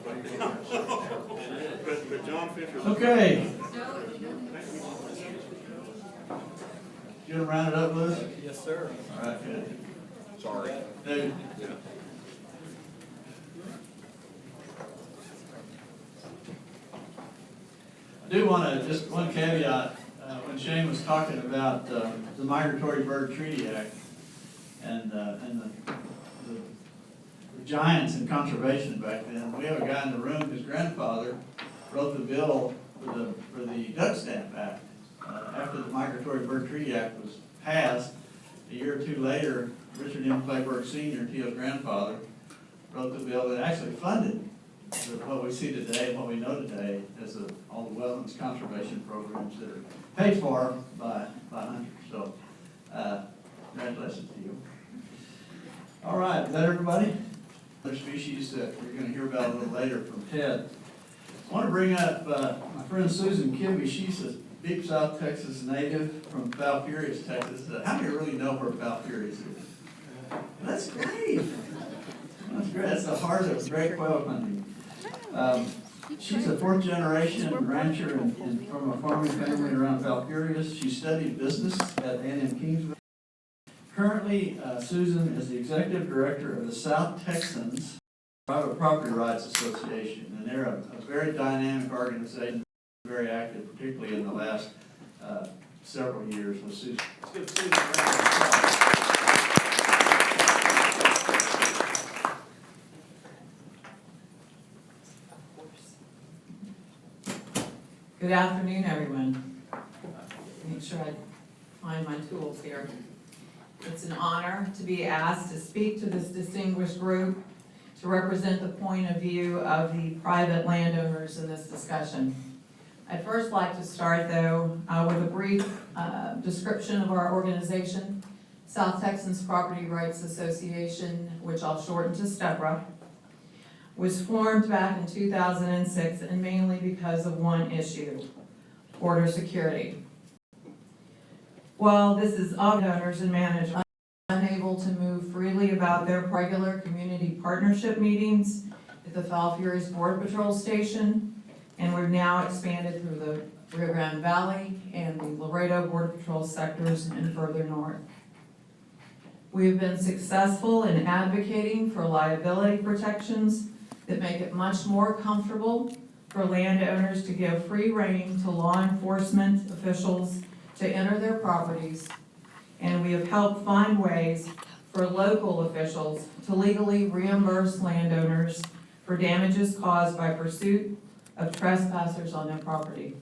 But John Fisher. Okay. You gonna round it up, Lewis? Yes, sir. All right, good. Sorry. Dude. I do want to, just one caveat, when Shane was talking about the Migratory Bird Treaty Act and the giants in conservation back then, we have a guy in the room whose grandfather wrote the bill for the Duck Stamp Act. After the Migratory Bird Treaty Act was passed, a year or two later, Richard M. Clayburgh Sr., Teal's grandfather, wrote the bill that actually funded what we see today and what we know today as all the wetlands conservation programs that are paid for by hunters. So, congratulations to you. All right, is that everybody? Other species that we're going to hear about a little later from Ted. I want to bring up my friend Susan Kibbe. She's a deep South Texas native from Falfurrias, Texas. How many really know where Falfurrias is? That's great. That's great. That's the heart of great quail hunting. She's a fourth generation rancher from a farming family around Falfurrias. She studied business at A&M Kingsville. Currently, Susan is the executive director of the South Texans Private Property Rights Association, and they're a very dynamic organization, very active, particularly in the last several years with Susan. Let's give Susan a round of applause. Good afternoon, everyone. Make sure I find my tools here. It's an honor to be asked to speak to this distinguished group to represent the point of view of the private landowners in this discussion. I'd first like to start, though, with a brief description of our organization, South Texans Property Rights Association, which I'll shorten to STEPRA, was formed back in 2006 and mainly because of one issue, border security. While this is owners and managers unable to move freely about their regular community partnership meetings at the Falfurrias Border Patrol Station, and we've now expanded through the Rio Grande Valley and the Laredo Border Patrol sectors and further north. We have been successful in advocating for liability protections that make it much more comfortable for landowners to give free rein to law enforcement officials to enter their properties, and we have helped find ways for local officials to legally reimburse landowners for damages caused by pursuit of trespassers on their property.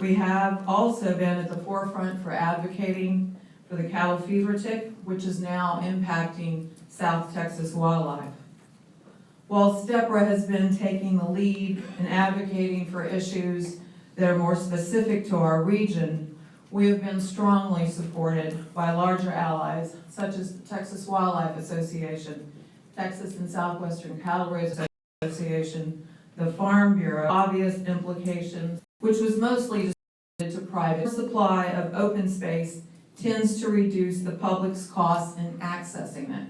We have also been at the forefront for advocating for the cattle fever tick, which is now impacting South Texas wildlife. While STEPRA has been taking the lead in advocating for issues that are more specific to our region, we have been strongly supported by larger allies such as the Texas Wildlife Association, Texas and Southwestern Cattle Raisers Association, the Farm Bureau. Obvious implications, which was mostly to private. Supply of open space tends to reduce the public's costs in accessing it.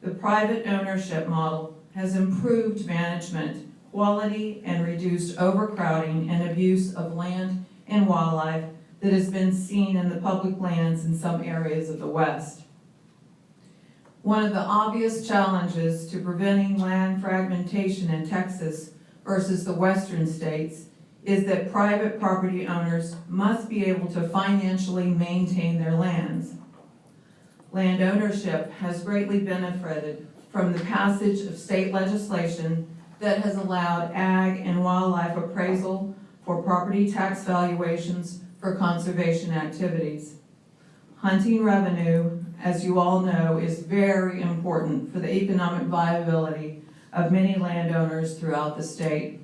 The private ownership model has improved management, quality, and reduced overcrowding and abuse of land and wildlife that has been seen in the public lands in some areas of the West. One of the obvious challenges to preventing land fragmentation in Texas versus the western states is that private property owners must be able to financially maintain their lands. Land ownership has greatly benefited from the passage of state legislation that has allowed ag and wildlife appraisal for property tax valuations for conservation activities. Hunting revenue, as you all know, is very important for the economic viability of many landowners throughout the state.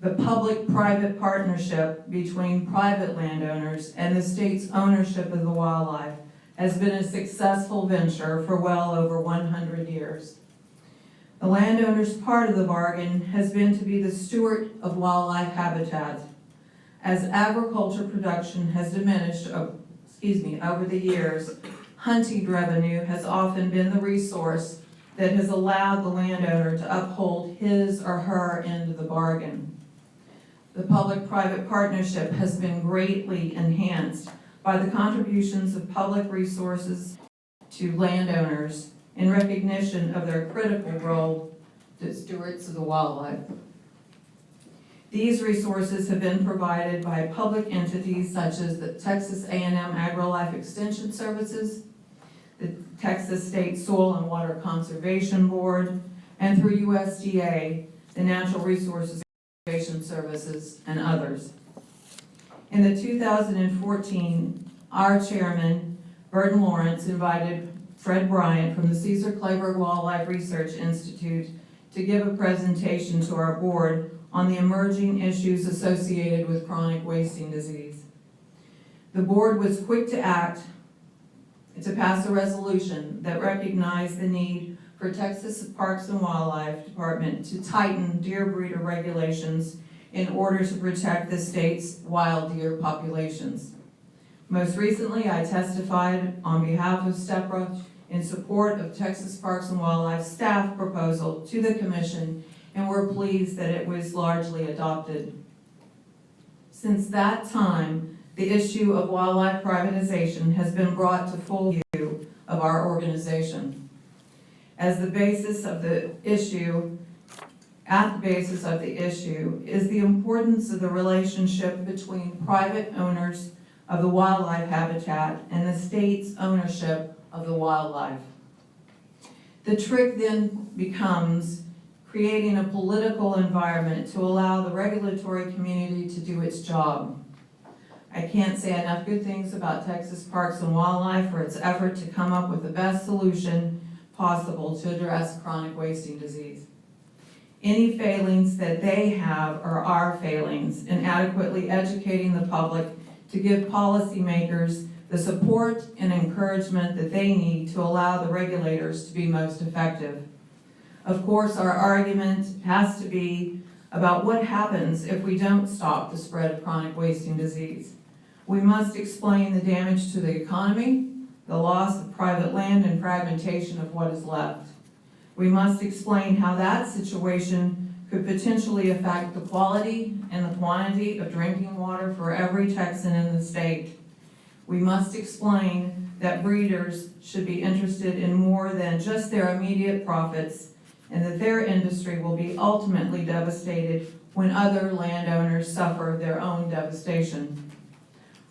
The public-private partnership between private landowners and the state's ownership of the wildlife has been a successful venture for well over 100 years. The landowner's part of the bargain has been to be the steward of wildlife habitat. As agriculture production has diminished over the years, hunting revenue has often been the resource that has allowed the landowner to uphold his or her end of the bargain. The public-private partnership has been greatly enhanced by the contributions of public resources to landowners in recognition of their critical role as stewards of the wildlife. These resources have been provided by public entities such as the Texas A&M AgriLife Extension Services, the Texas State Soil and Water Conservation Board, and through USDA, the Natural Resources Conservation Services, and others. In the 2014, our chairman, Burton Lawrence, invited Fred Bryant from the Cesar Claiborne Wildlife Research Institute to give a presentation to our board on the emerging issues associated with chronic wasting disease. The board was quick to act to pass a resolution that recognized the need for Texas Parks and Wildlife Department to tighten deer breeder regulations in order to protect the state's wild deer populations. Most recently, I testified on behalf of STEPRA in support of Texas Parks and Wildlife staff proposal to the commission, and we're pleased that it was largely adopted. Since that time, the issue of wildlife privatization has been brought to full view of our organization. At the basis of the issue is the importance of the relationship between private owners of the wildlife habitat and the state's ownership of the wildlife. The trick then becomes creating a political environment to allow the regulatory community to do its job. I can't say enough good things about Texas Parks and Wildlife for its effort to come up with the best solution possible to address chronic wasting disease. Any failings that they have are our failings in adequately educating the public to give policymakers the support and encouragement that they need to allow the regulators to be most effective. Of course, our argument has to be about what happens if we don't stop the spread of chronic wasting disease. We must explain the damage to the economy, the loss of private land, and fragmentation of what is left. We must explain how that situation could potentially affect the quality and the quantity of drinking water for every Texan in the state. We must explain that breeders should be interested in more than just their immediate profits, and that their industry will be ultimately devastated when other landowners suffer their own devastation.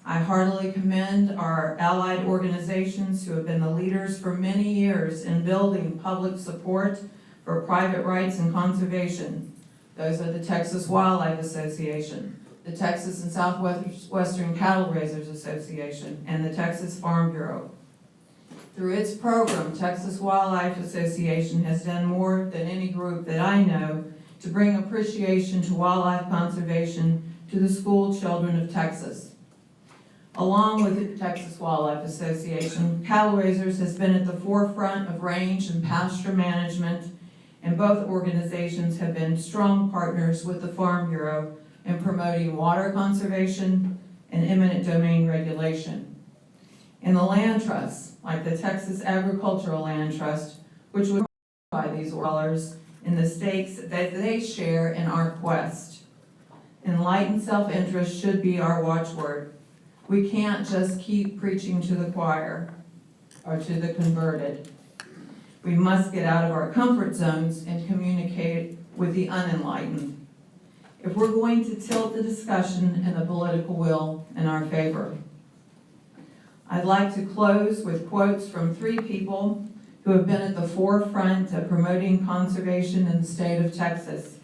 I heartily commend our allied organizations who have been the leaders for many years in building public support for private rights and conservation. Those are the Texas Wildlife Association, the Texas and Southwestern Cattle Raisers Association, and the Texas Farm Bureau. Through its program, Texas Wildlife Association has done more than any group that I know to bring appreciation to wildlife conservation to the school children of Texas. Along with the Texas Wildlife Association, Cattle Raisers has been at the forefront of range and pasture management, and both organizations have been strong partners with the Farm Bureau in promoting water conservation and eminent domain regulation. And the land trusts, like the Texas Agricultural Land Trust, which would by these dollars in the stakes that they share in our quest. Enlightened self-interest should be our watchword. We can't just keep preaching to the choir or to the converted. We must get out of our comfort zones and communicate with the unenlightened if we're going to tilt the discussion and the political will in our favor. I'd like to close with quotes from three people who have been at the forefront of promoting conservation in the state of Texas.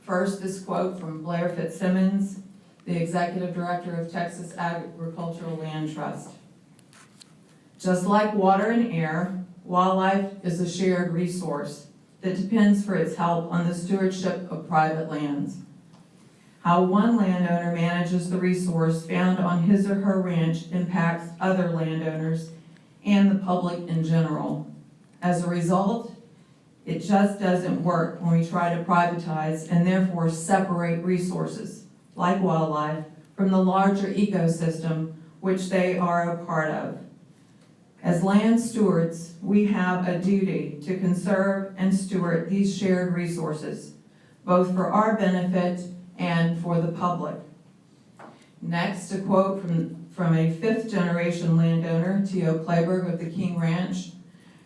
First, this quote from Blair Fitzsimmons, the Executive Director of Texas Agricultural Land Trust. Just like water and air, wildlife is a shared resource that depends for its help on the stewardship of private lands. How one landowner manages the resource found on his or her ranch impacts other landowners and the public in general. As a result, it just doesn't work when we try to privatize and therefore separate resources, like wildlife, from the larger ecosystem which they are a part of. As land stewards, we have a duty to conserve and steward these shared resources, both for our benefit and for the public. Next, a quote from a fifth-generation landowner, T.O. Clayburgh of the King Ranch,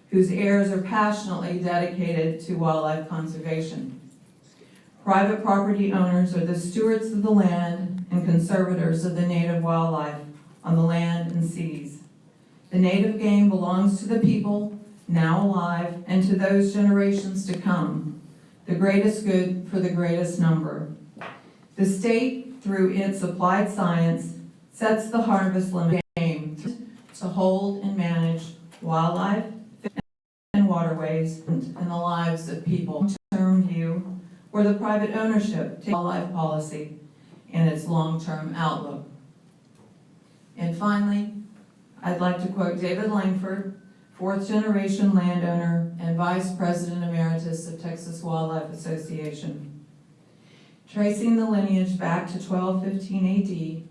whose heirs are passionately dedicated to wildlife conservation. Private property owners are the stewards of the land and conservators of the native wildlife on the land and seas. The native game belongs to the people, now alive, and to those generations to come, the greatest good for the greatest number. The state, through its applied science, sets the harvest limit game to hold and manage wildlife and waterways and the lives of people. Long-term view, where the private ownership takes wildlife policy and its long-term outlook. And finally, I'd like to quote David Langford, fourth-generation landowner and Vice President Emeritus of Texas Wildlife Association. Tracing the lineage back to 1215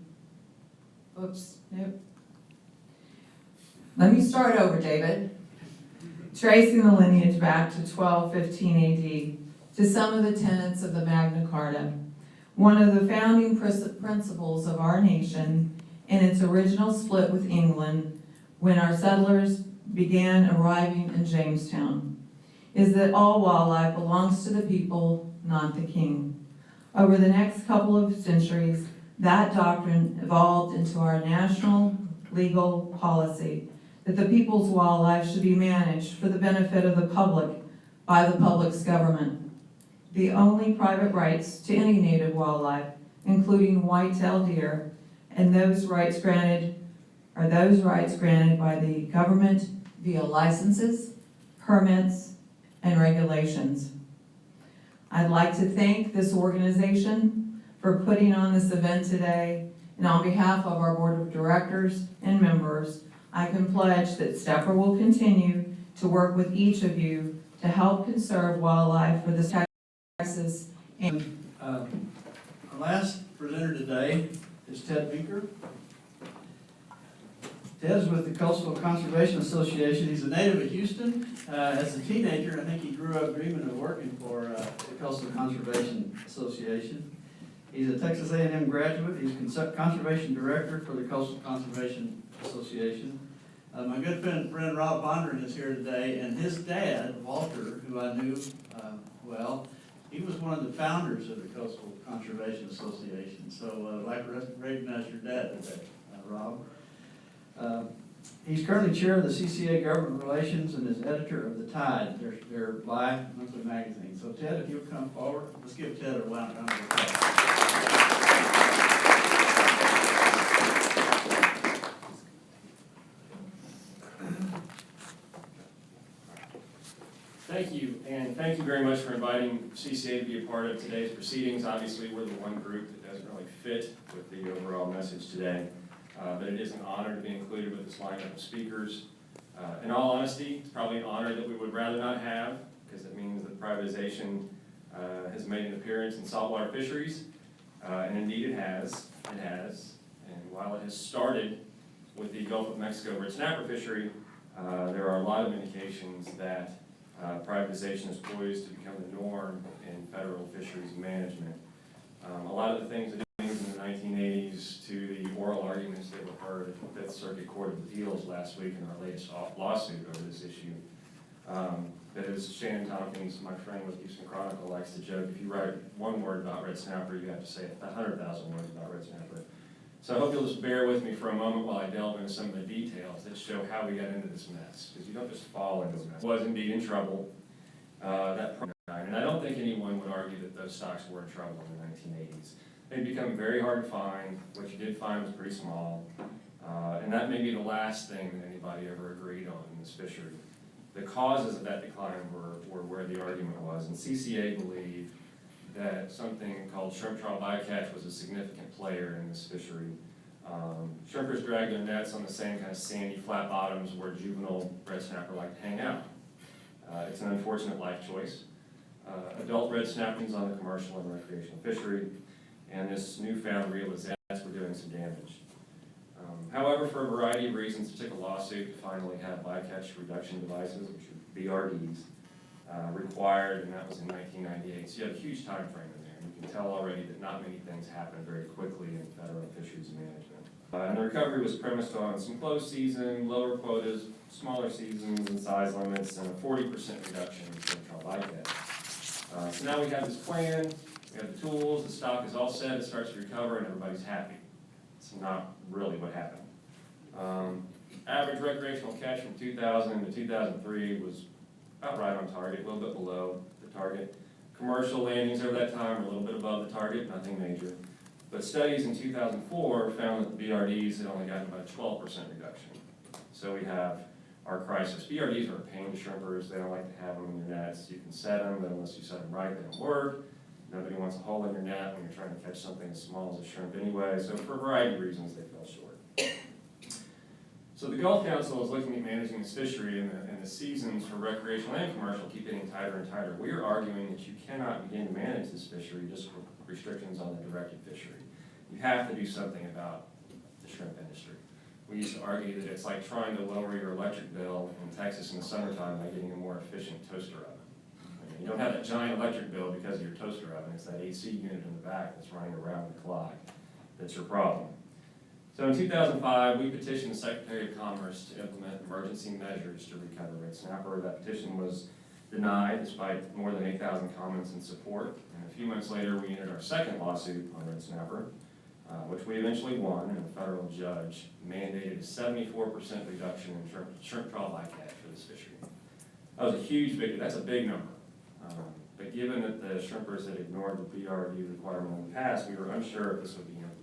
AD, Let me start over, David. Tracing the lineage back to 1215 AD to some of the tenets of the Magna Carta, one of the founding principles of our nation in its original split with England when our settlers began arriving in Jamestown, is that all wildlife belongs to the people, not the king. Over the next couple of centuries, that doctrine evolved into our national legal policy that the people's wildlife should be managed for the benefit of the public by the public's government. The only private rights to any native wildlife, including white-tailed deer, and those rights granted by the government via licenses, permits, and regulations. I'd like to thank this organization for putting on this event today, and on behalf of our board of directors and members, I can pledge that STEPR will continue to work with each of you to help conserve wildlife for this Texas. And our last presenter today is Ted Venker. Ted's with the Coastal Conservation Association. He's a native of Houston. As a teenager, I think he grew up dreaming of working for the Coastal Conservation Association. He's a Texas A&M graduate. He's Conservation Director for the Coastal Conservation Association. My good friend Rob Bondren is here today, and his dad, Walter, who I knew well, he was one of the founders of the Coastal Conservation Association. So I'd like to recognize your dad today, Rob. He's currently chair of the CCA Government Relations and is editor of The Tide, their bi-monthly magazine. So Ted, if you'll come forward, let's give Ted a round of applause. Thank you, and thank you very much for inviting CCA to be a part of today's proceedings. Obviously, we're the one group that doesn't really fit with the overall message today. But it is an honor to be included with this lineup of speakers. In all honesty, it's probably an honor that we would rather not have, because it means that privatization has made an appearance in saltwater fisheries, and indeed it has. It has. And while it has started with the Gulf of Mexico red snapper fishery, there are a lot of indications that privatization is poised to become the norm in federal fisheries management. A lot of the things that in the 1980s to the oral arguments that were heard at the Fifth Circuit Court of Appeals last week in our latest lawsuit over this issue. That is, Shannon Tompkins, my friend with Houston Chronicle, likes to joke, if you write one word about red snapper, you have to say 100,000 words about red snapper. So I hope you'll just bear with me for a moment while I delve into some of the details that show how we got into this mess, because you don't just fall into a mess. Was indeed in trouble. And I don't think anyone would argue that those stocks were in trouble in the 1980s. They'd become very hard to find. What you did find was pretty small. And that may be the last thing that anybody ever agreed on in this fishery. The causes of that decline were where the argument was. And CCA believed that something called shrimp trawl bycatch was a significant player in this fishery. Shrimpers drag their nets on the same kind of sandy flat bottoms where juvenile red snapper like to hang out. It's an unfortunate life choice. Adult red snappers on the commercial and recreational fishery, and this newfound realization that we're doing some damage. However, for a variety of reasons, it took a lawsuit to finally have bycatch reduction devices, which are BRDs, required, and that was in 1998. So you have a huge time frame in there. You can tell already that not many things happen very quickly in federal fisheries management. And the recovery was premised on some closed season, lower quotas, smaller seasons and size limits, and a 40% reduction in shrimp trial bycatch. So now we have this plan, we have the tools, the stock is all set, it starts to recover, and everybody's happy. It's not really what happened. Average recreational catch from 2000 to 2003 was about right on target, a little bit below the target. Commercial landings over that time were a little bit above the target, nothing major. But studies in 2004 found that the BRDs had only gotten about a 12% reduction. So we have our crisis. BRDs are a pain to shrimpers. They don't like to have them in your nets. You can set them, but unless you set them right, they don't work. Nobody wants a hole in your net when you're trying to catch something as small as a shrimp anyway. So for a variety of reasons, they fell short. So the Gulf Council is looking at managing this fishery, and the seasons for recreational and commercial keep getting tighter and tighter. We are arguing that you cannot begin to manage this fishery just with restrictions on the directed fishery. You have to do something about the shrimp industry. We used to argue that it's like trying to lower your electric bill in Texas in the summertime by getting a more efficient toaster oven. You don't have that giant electric bill because of your toaster oven. It's that AC unit in the back that's running around the clock that's your problem. So in 2005, we petitioned the Secretary of Commerce to implement emergency measures to recover red snapper. That petition was denied despite more than 8,000 comments in support. And a few months later, we entered our second lawsuit on red snapper, which we eventually won, and a federal judge mandated a 74% reduction in shrimp trial bycatch for this fishery. That was a huge victory. That's a big number. But given that the shrimpers had ignored the BRD requirement in the past, we were unsure if this would be implemented.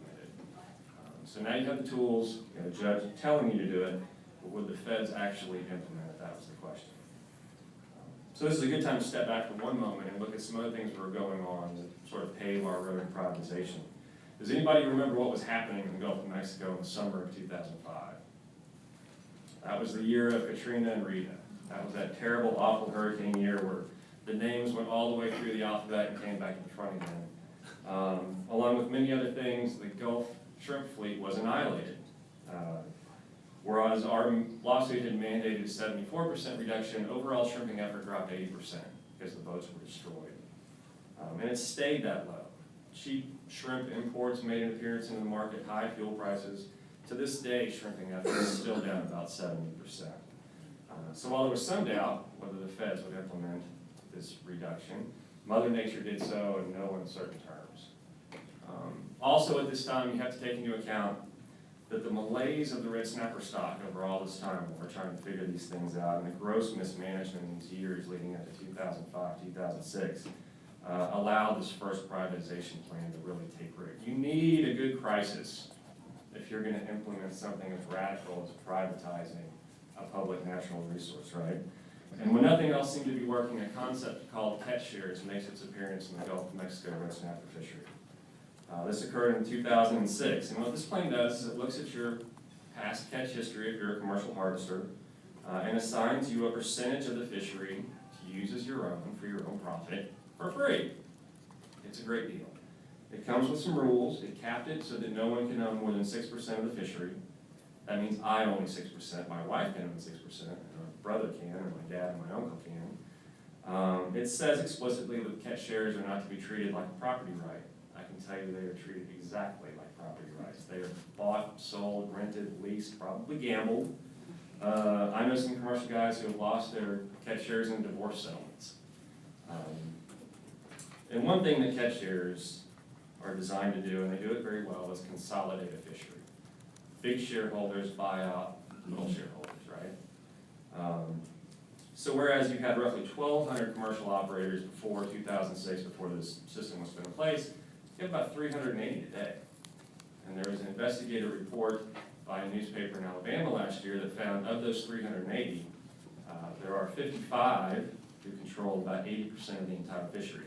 So now you have the tools, you have a judge telling you to do it, but would the feds actually implement it? That was the question. So this is a good time to step back for one moment and look at some other things that were going on that sort of pave our road to privatization. Does anybody remember what was happening in the Gulf of Mexico in the summer of 2005? That was the year of Katrina and Rita. That was that terrible, awful hurricane year where the names went all the way through the alphabet and came back to the front again. Along with many other things, the Gulf shrimp fleet was annihilated. Whereas our lawsuit had mandated a 74% reduction, overall shrimping effort dropped 80% because the boats were destroyed. And it stayed that low. Cheap shrimp imports made an appearance in the market, high fuel prices. To this day, shrimping effort is still down about 70%. So while there was some doubt whether the feds would implement this reduction, Mother Nature did so in no uncertain terms. Also at this time, you have to take into account that the malaise of the red snapper stock over all this time when we're trying to figure these things out, and the gross mismanagement in these years leading up to 2005, 2006, allowed this first privatization plan to really take root. You need a good crisis if you're going to implement something as radical as privatizing a public natural resource, right? And when nothing else seemed to be working, a concept called catch shares makes its appearance in the Gulf of Mexico red snapper fishery. This occurred in 2006, and what this plan does is it looks at your past catch history if you're a commercial harvester, and assigns you a percentage of the fishery to use as your own for your own profit for free. It's a great deal. It comes with some rules. It capped it so that no one can own more than 6% of the fishery. That means I own 6%, my wife can own 6%, and my brother can, and my dad and my uncle can. It says explicitly that catch shares are not to be treated like a property right. I can tell you they are treated exactly like property rights. They are bought, sold, rented, leased, probably gambled. I know some commercial guys who have lost their catch shares in divorce settlements. And one thing that catch shares are designed to do, and they do it very well, is consolidate a fishery. Big shareholders buy out little shareholders, right? So whereas you had roughly 1,200 commercial operators before 2006, before this system was put in place, you have about 380 today. And there was an investigative report by a newspaper in Alabama last year that found of those 380, there are 55 who control about 80% of the entire fishery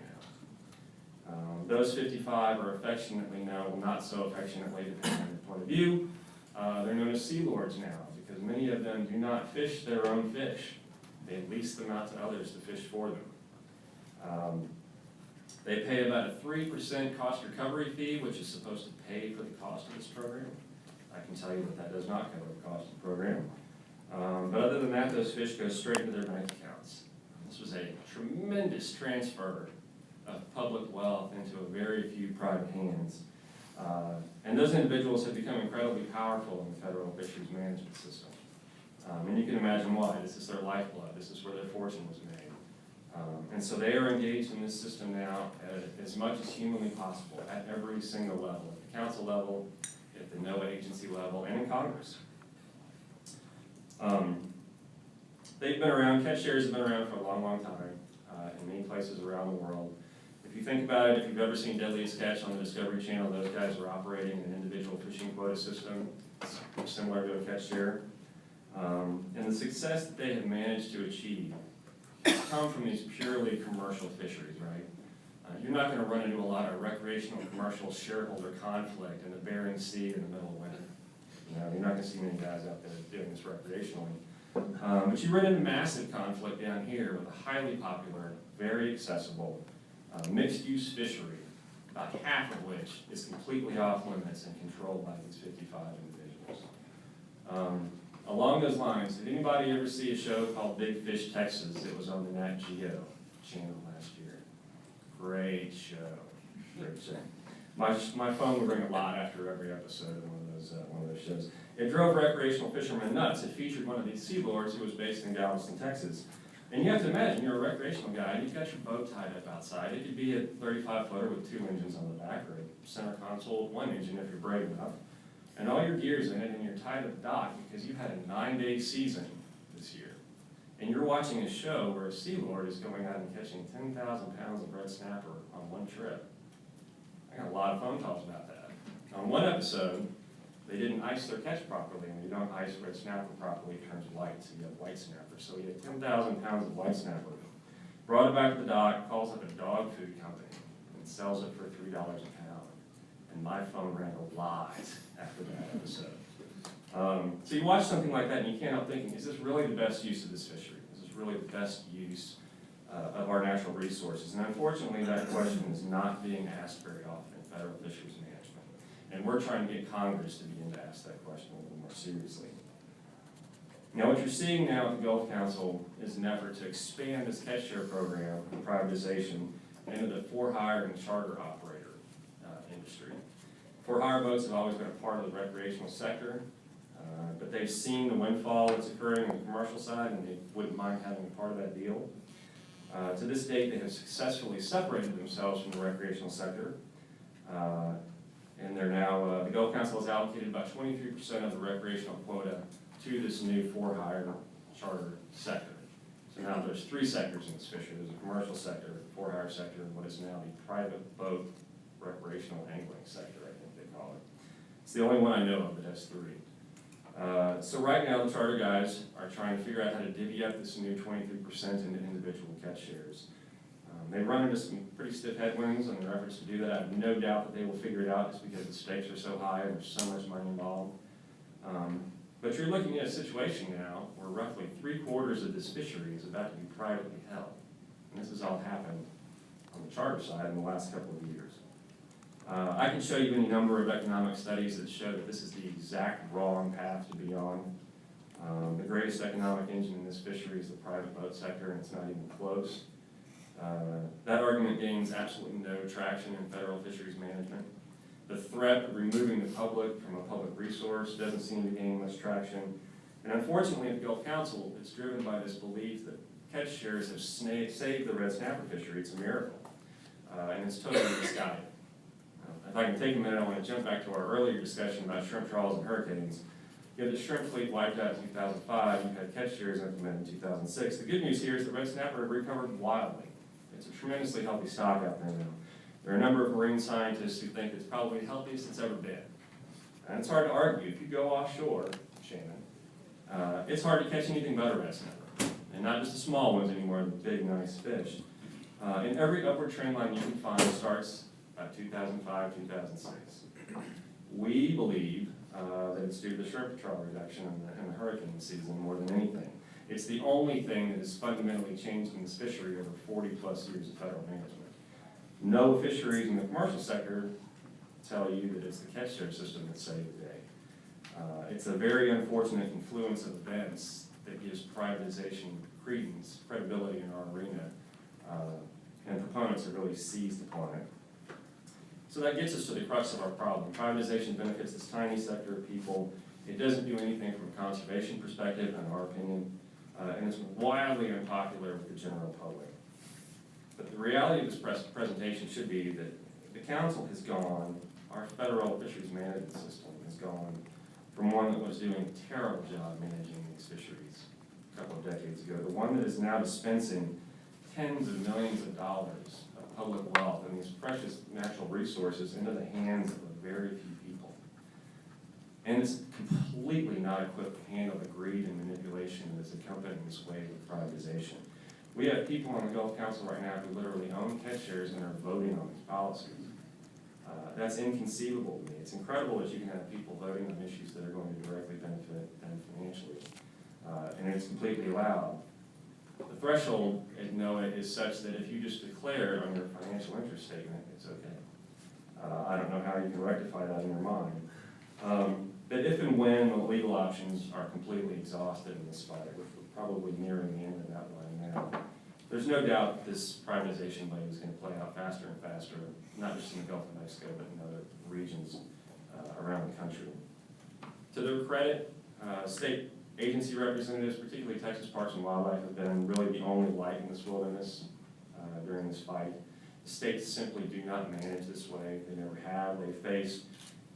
now. Those 55 are affectionately known, not so affectionately depending on your point of view. They're known as sea lords now because many of them do not fish their own fish. They lease them out to others to fish for them. They pay about a 3% cost recovery fee, which is supposed to pay for the cost of this program. I can tell you that does not cover the cost of the program. But other than that, those fish go straight into their bank accounts. This was a tremendous transfer of public wealth into a very few private hands. And those individuals have become incredibly powerful in the federal fisheries management system. And you can imagine why. This is their lifeblood. This is where their fortune was made. And so they are engaged in this system now as much as humanly possible at every single level, at the council level, at the NOAA agency level, and in Congress. They've been around, catch shares have been around for a long, long time in many places around the world. If you think about it, if you've ever seen Deadliest Catch on the Discovery Channel, those guys are operating an individual fishing quota system similar to a catch share. And the success that they have managed to achieve come from these purely commercial fisheries, right? You're not going to run into a lot of recreational commercial shareholder conflict in the Bering Sea in the middle of winter. You're not going to see many guys out there doing this recreationally. But you run into massive conflict down here with a highly popular, very accessible, mixed-use fishery, about half of which is completely off limits and controlled by these 55 individuals. Along those lines, did anybody ever see a show called Big Fish Texas? It was on the Nat Geo channel last year. Great show. Great show. My phone would ring a lot after every episode of one of those shows. It drove recreational fishermen nuts. It featured one of these sealords who was based in Galveston, Texas. And you have to imagine, you're a recreational guy, and you've got your boat tied up outside. It could be a 35-footer with 2 engines on the back, or a center console with 1 engine if you're brave enough. And all your gear's in it, and you're tied at the dock because you had a 9-day season this year. And you're watching a show where a sealord is going out and catching 10,000 pounds of red snapper on one trip. I got a lot of phone calls about that. On one episode, they didn't ice their catch properly, and you don't ice red snapper properly, it turns white, so you have white snapper. So he had 10,000 pounds of white snapper, brought it back to the dock, calls up a dog food company, and sells it for $3 a pound. And my phone rang a lot after that episode. So you watch something like that and you can't help thinking, is this really the best use of this fishery? Is this really the best use of our natural resources? And unfortunately, that question is not being asked very often in federal fisheries management. And we're trying to get Congress to begin to ask that question a little more seriously. Now, what you're seeing now at the Gulf Council is an effort to expand this catch share program and privatization into the for-hire and charter operator industry. For-hire boats have always been a part of the recreational sector, but they've seen the windfall that's occurring on the commercial side, and they wouldn't mind having a part of that deal. To this date, they have successfully separated themselves from the recreational sector, and they're now, the Gulf Council has allocated about 23% of the recreational quota to this new for-hire charter sector. So now there's 3 sectors in this fishery. There's a commercial sector, a for-hire sector, and what is now the private boat recreational angling sector, I think they call it. It's the only one I know of that has 3. So right now, the charter guys are trying to figure out how to divvy up this new 23% into individual catch shares. They run into some pretty stiff headwinds in their efforts to do that. I have no doubt that they will figure it out just because the stakes are so high and there's so much money involved. But you're looking at a situation now where roughly 3/4 of this fishery is about to be privately held. And this has all happened on the charter side in the last couple of years. I can show you any number of economic studies that show that this is the exact wrong path to be on. The greatest economic engine in this fishery is the private boat sector, and it's not even close. That argument gains absolutely no traction in federal fisheries management. The threat of removing the public from a public resource doesn't seem to gain much traction. And unfortunately, at the Gulf Council, it's driven by this belief that catch shares have saved the red snapper fishery. It's a miracle. And it's totally misguided. If I can take a minute, I want to jump back to our earlier discussion about shrimp trawls and hurricanes. You had the shrimp fleet wiped out in 2005. You had catch shares implemented in 2006. The good news here is the red snapper have recovered wildly. It's a tremendously healthy stock out there now. There are a number of marine scientists who think it's probably the healthiest it's ever been. And it's hard to argue. If you go offshore, Shannon, it's hard to catch anything but a red snapper. And not just the small ones anymore, the big, nice fish. And every upward trend line you can find starts about 2005, 2006. We believe that it's due to the shrimp trawl reduction in the hurricane season more than anything. It's the only thing that has fundamentally changed in this fishery over 40 plus years of federal management. No fisheries in the commercial sector tell you that it's the catch share system that saved the day. It's a very unfortunate confluence of events that gives privatization credence, credibility in our arena, and proponents have really seized upon it. So that gets us to the crux of our problem. Privatization benefits this tiny sector of people. It doesn't do anything from a conservation perspective, in our opinion, and it's wildly unpopular with the general public. But the reality of this presentation should be that the council has gone, our federal fisheries management system has gone from one that was doing a terrible job managing these fisheries a couple of decades ago, to one that is now dispensing tens of millions of dollars of public wealth and these precious natural resources into the hands of a very few people. And it's completely not equipped to handle the greed and manipulation that's accompanying this wave of privatization. We have people on the Gulf Council right now who literally own catch shares and are voting on these policies. That's inconceivable to me. It's incredible that you can have people voting on issues that are going to directly benefit them financially. And it's completely allowed. The threshold at NOAA is such that if you just declare it on your financial interest statement, it's okay. I don't know how you can rectify that in your mind. But if and when the legal options are completely exhausted in this fight, which we're probably nearing the end of that line now, there's no doubt this privatization wave is going to play out faster and faster, not just in the Gulf of Mexico, but in other regions around the country. To their credit, state agency representatives, particularly Texas Parks and Wildlife, have been really the only light in this wilderness during this fight. The states simply do not manage this way. They never have. They face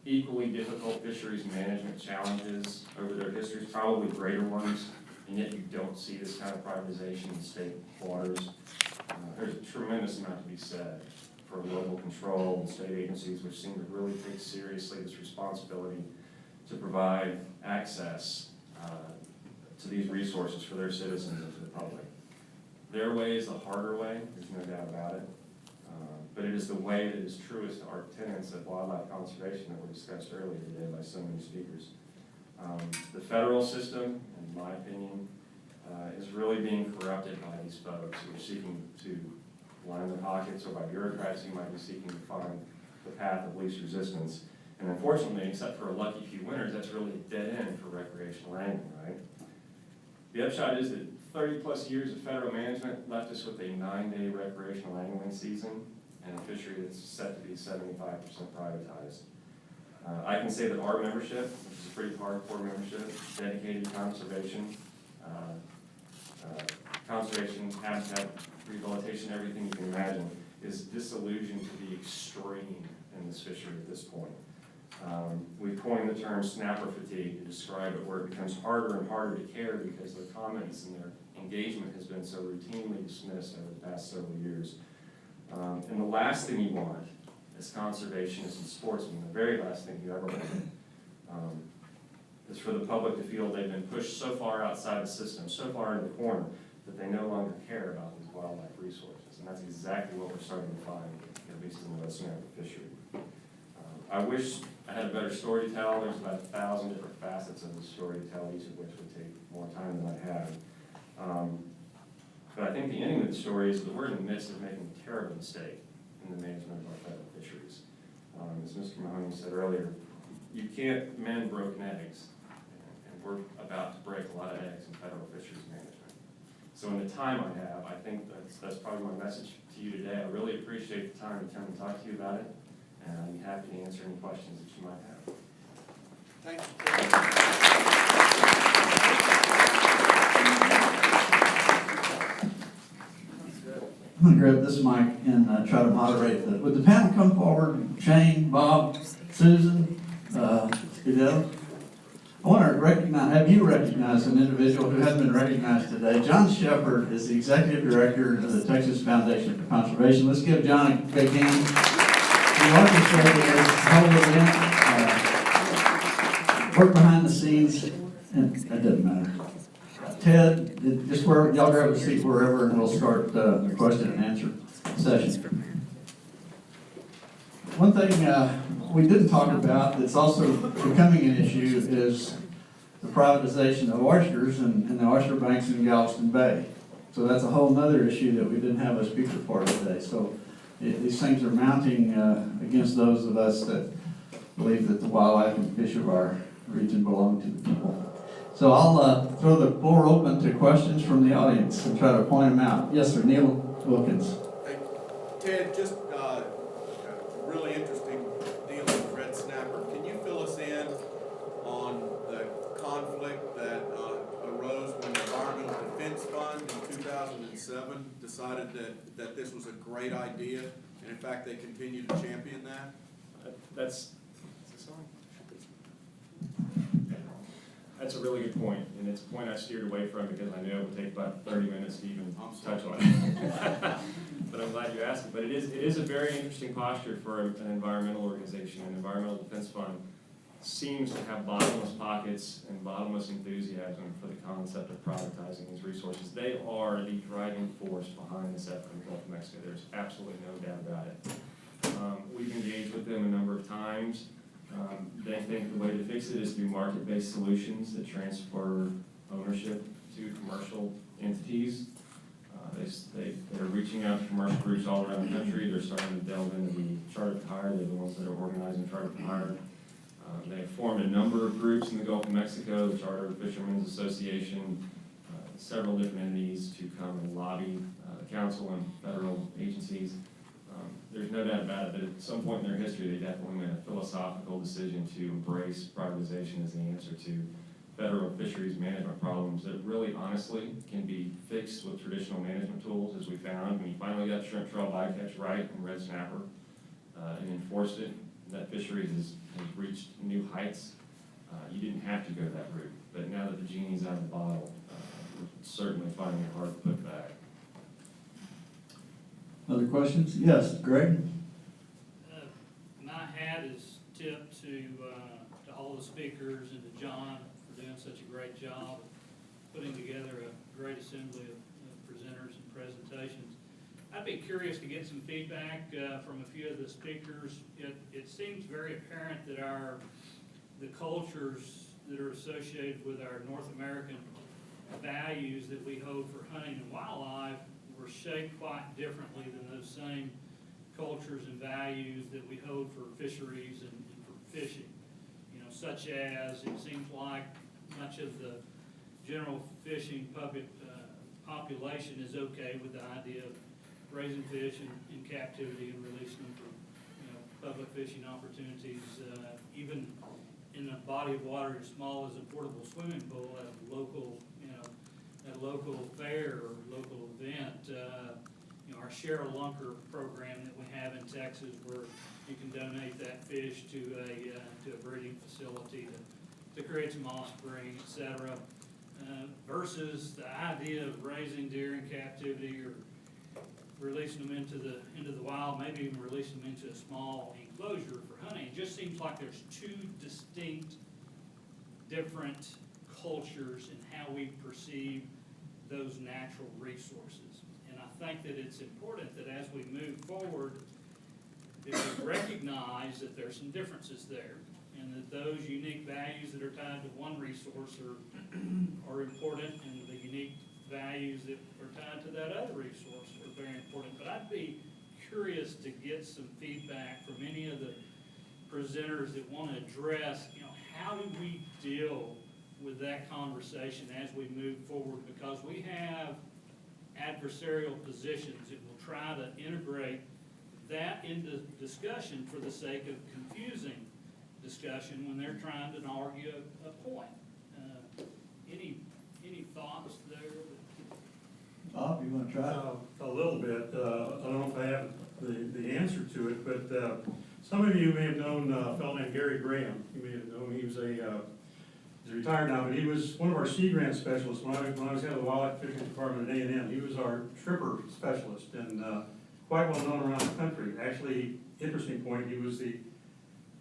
equally difficult fisheries management challenges over their histories, probably greater ones, and yet you don't see this kind of privatization in state waters. There's a tremendous amount to be said for local control and state agencies, which seem to really take seriously this responsibility to provide access to these resources for their citizens and to the public. Their way is the harder way, there's no doubt about it, but it is the way that is truest to our tenets of wildlife conservation that were discussed earlier today by so many speakers. The federal system, in my opinion, is really being corrupted by these folks who are seeking to line their pockets, or by bureaucrats who might be seeking to find the path of least resistance. And unfortunately, except for a lucky few winners, that's really a dead end for recreational angling, right? The upshot is that 30 plus years of federal management left us with a 9-day recreational angling season and a fishery that's set to be 75% privatized. I can say that our membership, which is a pretty hardcore membership, dedicated to conservation, habitat, rehabilitation, everything you can imagine, is disillusioned to the extreme in this fishery at this point. We coined the term snapper fatigue to describe it, where it becomes harder and harder to care because their comments and their engagement has been so routinely dismissed over the past several years. And the last thing you want as conservationists and sportsmen, the very last thing you ever want, is for the public to feel they've been pushed so far outside the system, so far into the corner, that they no longer care about these wildlife resources. And that's exactly what we're starting to find, at least in the West Snapper fishery. I wish I had a better story to tell. There's about 1,000 different facets of the story to tell, each of which would take more time than I have. But I think the ending of the story is that we're in the midst of making a terrible mistake in the management of our federal fisheries. As Mr. Mahoney said earlier, you can't mend broken eggs, and we're about to break a lot of eggs in federal fisheries management. So in the time I have, I think that's probably my message to you today. I really appreciate the time to come and talk to you about it, and I'll be happy to answer any questions that you might have. Thank I'm going to grab this mic and try to moderate this. Would the panel come forward? Shane, Bob, Susan, Goodell? I want to have you recognize an individual who hasn't been recognized today. John Shepard is the Executive Director of the Texas Foundation for Conservation. Let's give John a big hand. He orchestrated this whole event, worked behind the scenes, and that doesn't matter. Ted, just where y'all grab a seat wherever, and we'll start the question and answer session. One thing we didn't talk about that's also becoming an issue is the privatization of oysters and the oyster banks in Galveston Bay. So that's a whole other issue that we didn't have a speaker for today. So these things are mounting against those of us that believe that the wildlife and fish of our region belong to the people. So I'll throw the floor open to questions from the audience and try to point them out. Yes, sir, Neil Wilkins. Hey, Ted, just a really interesting deal with red snapper. Can you fill us in on the conflict that arose when the Environmental Defense Fund in 2007 decided that this was a great idea, and in fact they continue to champion that? That's a really good point, and it's a point I steered away from because I knew it would take about 30 minutes to even touch on it. But I'm glad you asked it. But it is a very interesting posture for an environmental organization. An environmental defense fund seems to have bottomless pockets and bottomless enthusiasm for the concept of privatizing these resources. They are the driving force behind this effort in the Gulf of Mexico. There's absolutely no doubt about it. We've engaged with them a number of times. They think the way to fix it is through market-based solutions that transfer ownership to commercial entities. They're reaching out to commercial groups all around the country. They're starting to delve into the charter to hire. They're the ones that are organizing charter to hire. They have formed a number of groups in the Gulf of Mexico, the Charter Fishermen's Association, several different entities to come and lobby the council and federal agencies. There's no doubt about it that at some point in their history, they definitely made a philosophical decision to embrace privatization as the answer to federal fisheries management problems that really, honestly, can be fixed with traditional management tools, as we found when you finally got shrimp trawl bycatch right and red snapper and enforced it. That fisheries has reached new heights. You didn't have to go that route, but now that the genie's out of the bottle, we're certainly finding it hard to put back. Other questions? Yes, Greg? My hat is tipped to all the speakers and to John for doing such a great job of putting together a great assembly of presenters and presentations. I'd be curious to get some feedback from a few of the speakers. It seems very apparent that the cultures that are associated with our North American values that we hold for hunting and wildlife were shaped quite differently than those same cultures and values that we hold for fisheries and for fishing. You know, such as it seems like much of the general fishing population is okay with the idea of raising fish in captivity and releasing them for public fishing opportunities, even in a body of water as small as a portable swimming pool at a local fair or local event. Our Cheryl Lunker program that we have in Texas, where you can donate that fish to a breeding facility to create some offspring, etc. Versus the idea of raising deer in captivity or releasing them into the wild, maybe even releasing them into a small enclosure for hunting. It just seems like there's two distinct, different cultures in how we perceive those natural resources. And I think that it's important that as we move forward, that we recognize that there's some differences there, and that those unique values that are tied to one resource are important, and the unique values that are tied to that other resource are very important. But I'd be curious to get some feedback from any of the presenters that want to address, how do we deal with that conversation as we move forward, because we have adversarial positions that will try to integrate that into discussion for the sake of confusing discussion when they're trying to argue a point. Any thoughts there? Bob, you want to try? A little bit. I don't know if I have the answer to it, but some of you may have known a fellow named Gary Graham. You may have known him. He's retired now, but he was one of our sea grant specialists when I was head of the Wildlife Fishing Department at A&M. He was our stripper specialist and quite well known around the country. Actually, interesting point, he was he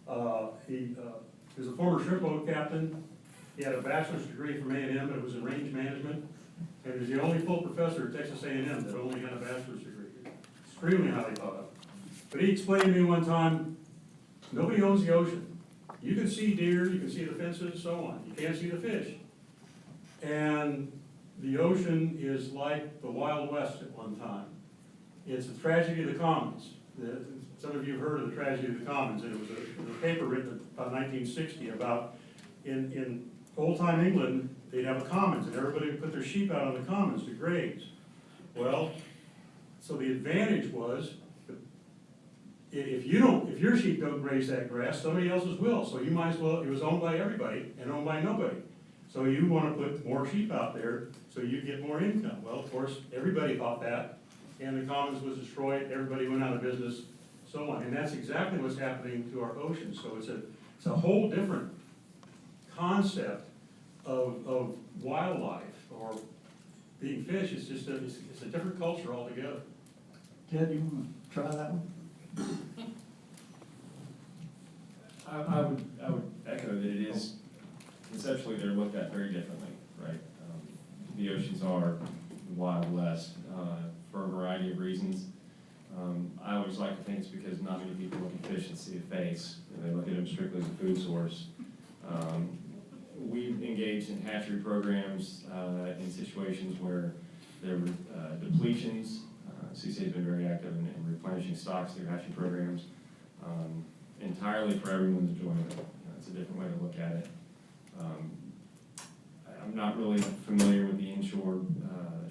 was a former shrimp boat captain. He had a bachelor's degree from A&M, but it was in range management. And he was the only full professor at Texas A&M that only had a bachelor's degree. Extremely highly thought of. But he explained to me one time, nobody owns the ocean. You can see deer, you can see the fences, so on. You can't see the fish. And the ocean is like the Wild West at one time. It's a tragedy of the commons. Some of you have heard of the tragedy of the commons. It was a paper written about 1960 about In old-time England, they'd have a commons, and everybody would put their sheep out on the commons to graze. Well, so the advantage was, if your sheep don't graze that grass, somebody else's will, so you might as well, it was owned by everybody and owned by nobody. So you wanna put more sheep out there, so you get more income. Well, of course, everybody thought that, and the commons was destroyed, everybody went out of business, so on. And that's exactly what's happening to our oceans, so it's a whole different concept of wildlife, or being fish. It's just it's a different culture altogether. Ted, you wanna try that one? I would echo that it is, conceptually, they're looked at very differently, right? The oceans are the Wild West, for a variety of reasons. I always like to think it's because not many people look at fish and see a face, and they look at them strictly as a food source. We've engaged in hatchery programs in situations where there were depletions. CCA has been very active in replenishing stocks through hatchery programs, entirely for everyone's enjoyment. It's a different way to look at it. I'm not really familiar with the inshore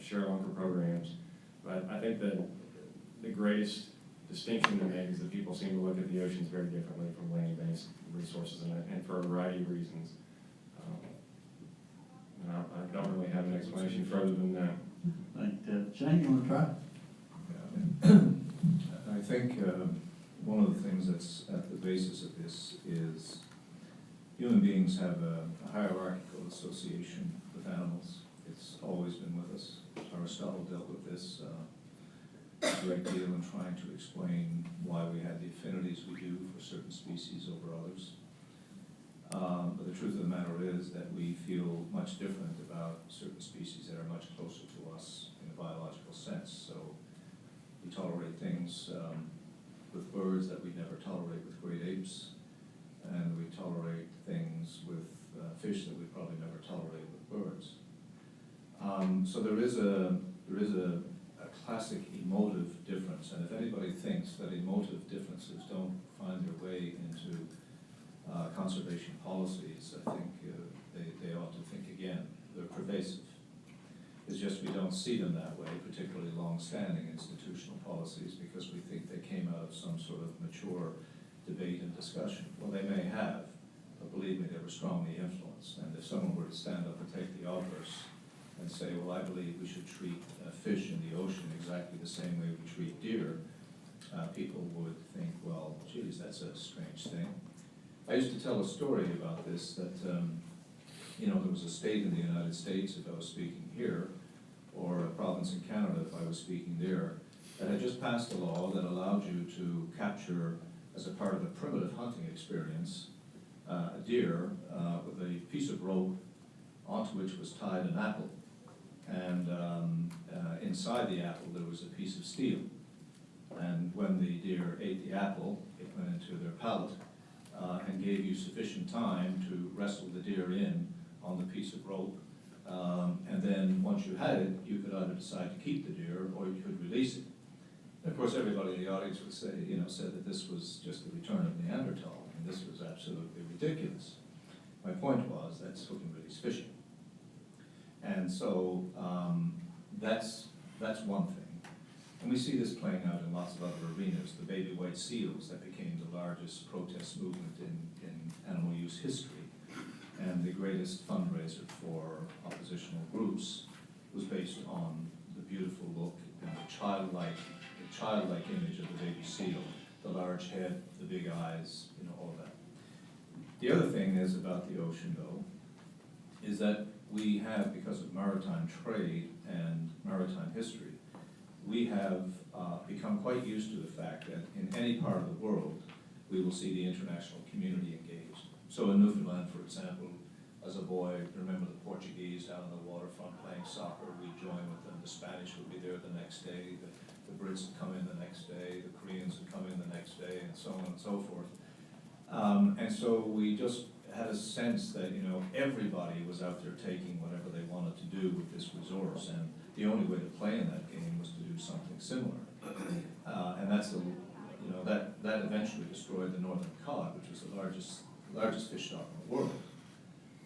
share lunker programs, but I think that the greatest distinction to make is that people seem to look at the oceans very differently from land-based resources, and for a variety of reasons. I don't really have an explanation further than that. Thank you, Ted. Shane, you wanna try? I think one of the things that's at the basis of this is human beings have a hierarchical association with animals. It's always been with us. Aristotle dealt with this a great deal in trying to explain why we had the affinities we do for certain species over others. But the truth of the matter is that we feel much different about certain species that are much closer to us in a biological sense. So we tolerate things with birds that we'd never tolerate with great apes, and we tolerate things with fish that we'd probably never tolerate with birds. So there is a classic emotive difference, and if anybody thinks that emotive differences don't find their way into conservation policies, I think they ought to think again. They're pervasive. It's just we don't see them that way, particularly long-standing institutional policies, because we think they came out of some sort of mature debate and discussion. Well, they may have, but believe me, they were strongly influenced. And if someone were to stand up and take the obverse and say, well, I believe we should treat fish in the ocean exactly the same way we treat deer, people would think, well, geez, that's a strange thing. I used to tell a story about this, that there was a state in the United States, if I was speaking here, or a province in Canada, if I was speaking there, that had just passed a law that allowed you to capture, as a part of a primitive hunting experience, a deer with a piece of rope onto which was tied an apple. And inside the apple there was a piece of steel. And when the deer ate the apple, it went into their palate and gave you sufficient time to wrestle the deer in on the piece of rope. And then once you had it, you could either decide to keep the deer or you could release it. And of course, everybody in the audience would say, said that this was just the return of Neanderthal, and this was absolutely ridiculous. My point was, that's hooking release fishing. And so that's one thing. And we see this playing out in lots of other arenas. The baby white seals that became the largest protest movement in animal use history, and the greatest fundraiser for oppositional groups, was based on the beautiful look and the childlike image of the baby seal, the large head, the big eyes, all of that. The other thing is about the ocean, though, is that we have, because of maritime trade and maritime history, we have become quite used to the fact that in any part of the world, we will see the international community engaged. So in Newfoundland, for example, as a boy, remember the Portuguese down on the waterfront playing soccer, we'd join with them, the Spanish would be there the next day, the Brits would come in the next day, the Koreans would come in the next day, and so on and so forth. And so we just had a sense that, everybody was out there taking whatever they wanted to do with this resource, and the only way to play in that game was to do something similar. And that's that eventually destroyed the northern cod, which was the largest fish stock in the world.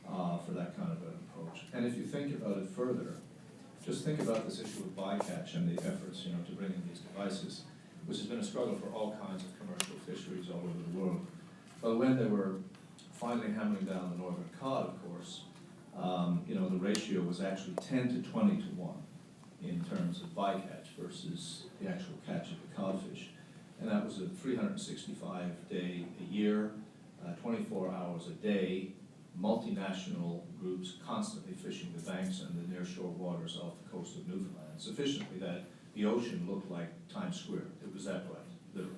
for that kind of an approach. And if you think about it further, just think about this issue of bycatch and the efforts, you know, to bring in these devices, which has been a struggle for all kinds of commercial fisheries all over the world. But when they were finally hammering down the northern cod, of course, you know, the ratio was actually 10 to 20 to 1 in terms of bycatch versus the actual catch of the codfish. And that was a 365-day a year, 24 hours a day, multinational groups constantly fishing the banks and the nearshore waters off the coast of Newfoundland, sufficiently that the ocean looked like Times Square. It was that bright, literally.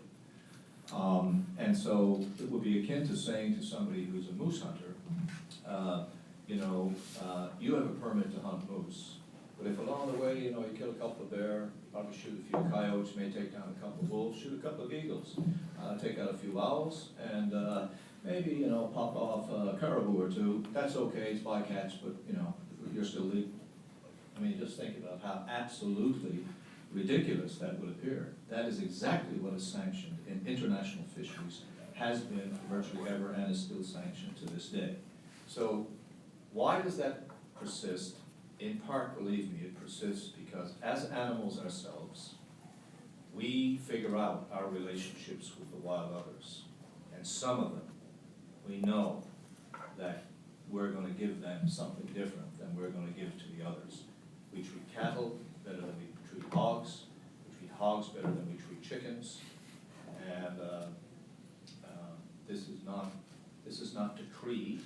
And so it would be akin to saying to somebody who's a moose hunter, you know, you have a permit to hunt moose, but if along the way, you know, you kill a couple of bear, probably shoot a few coyotes, may take down a couple of wolves, shoot a couple of eagles, take out a few owls, and maybe, you know, pop off a caribou or two, that's okay, it's bycatch, but, you know, you're still legal. I mean, just think about how absolutely ridiculous that would appear. That is exactly what is sanctioned in international fisheries, has been virtually ever, and is still sanctioned to this day. So why does that persist? In part, believe me, it persists because as animals ourselves, we figure out our relationships with the wild others. And some of them, we know that we're going to give them something different than we're going to give to the others. We treat cattle better than we treat hogs. We treat hogs better than we treat chickens. And this is not decreed.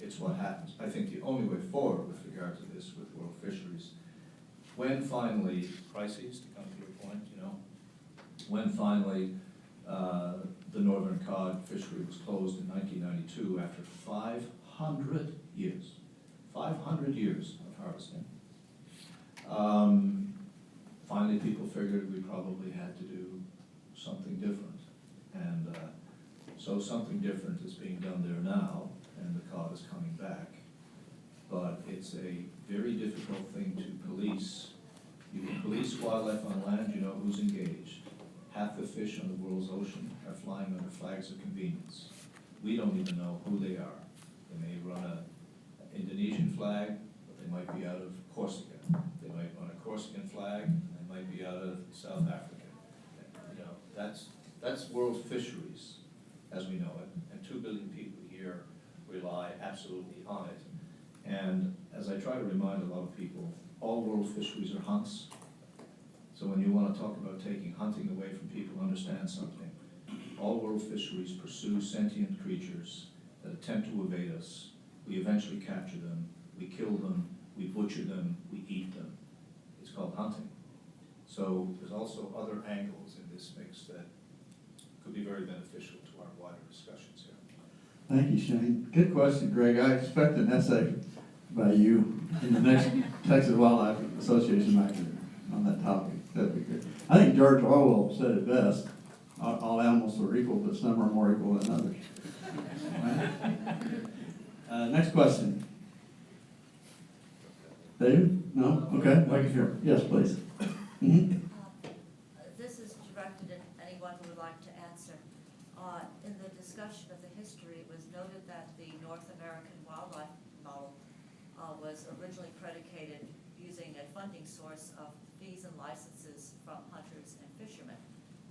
It's what happens. I think the only way forward with regard to this with world fisheries, when finally, crises, to come to your point, you know, when finally the northern cod fishery was closed in 1992 after 500 years. 500 years of harvesting. Finally, people figured we probably had to do something different. And so something different is being done there now, and the cod is coming back. But it's a very difficult thing to police. You can police wildlife on land, you know who's engaged. Half the fish on the world's ocean are flying under flags of convenience. We don't even know who they are. They may run an Indonesian flag, but they might be out of Corsica. They might run a Corsican flag, and they might be out of South Africa. You know, that's world fisheries as we know it, and 2 billion people a year rely absolutely on it. And as I try to remind a lot of people, all world fisheries are hunts. So when you want to talk about taking hunting away from people, understand something. All world fisheries pursue sentient creatures that attempt to evade us. We eventually capture them, we kill them, we butcher them, we eat them. It's called hunting. So there's also other angles in this mix that could be very beneficial to our wider discussions here. Thank you, Shane. Good question, Greg. I expect an essay by you in the next Texas Wildlife Association magazine on that topic. That'd be good. I think George Orwell said it best. All animals are equal, but some are more equal than others. Right? Next question. David? No? Okay, I can hear. Yes, please. Mm-hmm. This is directed at anyone who would like to answer. In the discussion of the history, it was noted that the North American wildlife model was originally predicated using a funding source of fees and licenses from hunters and fishermen,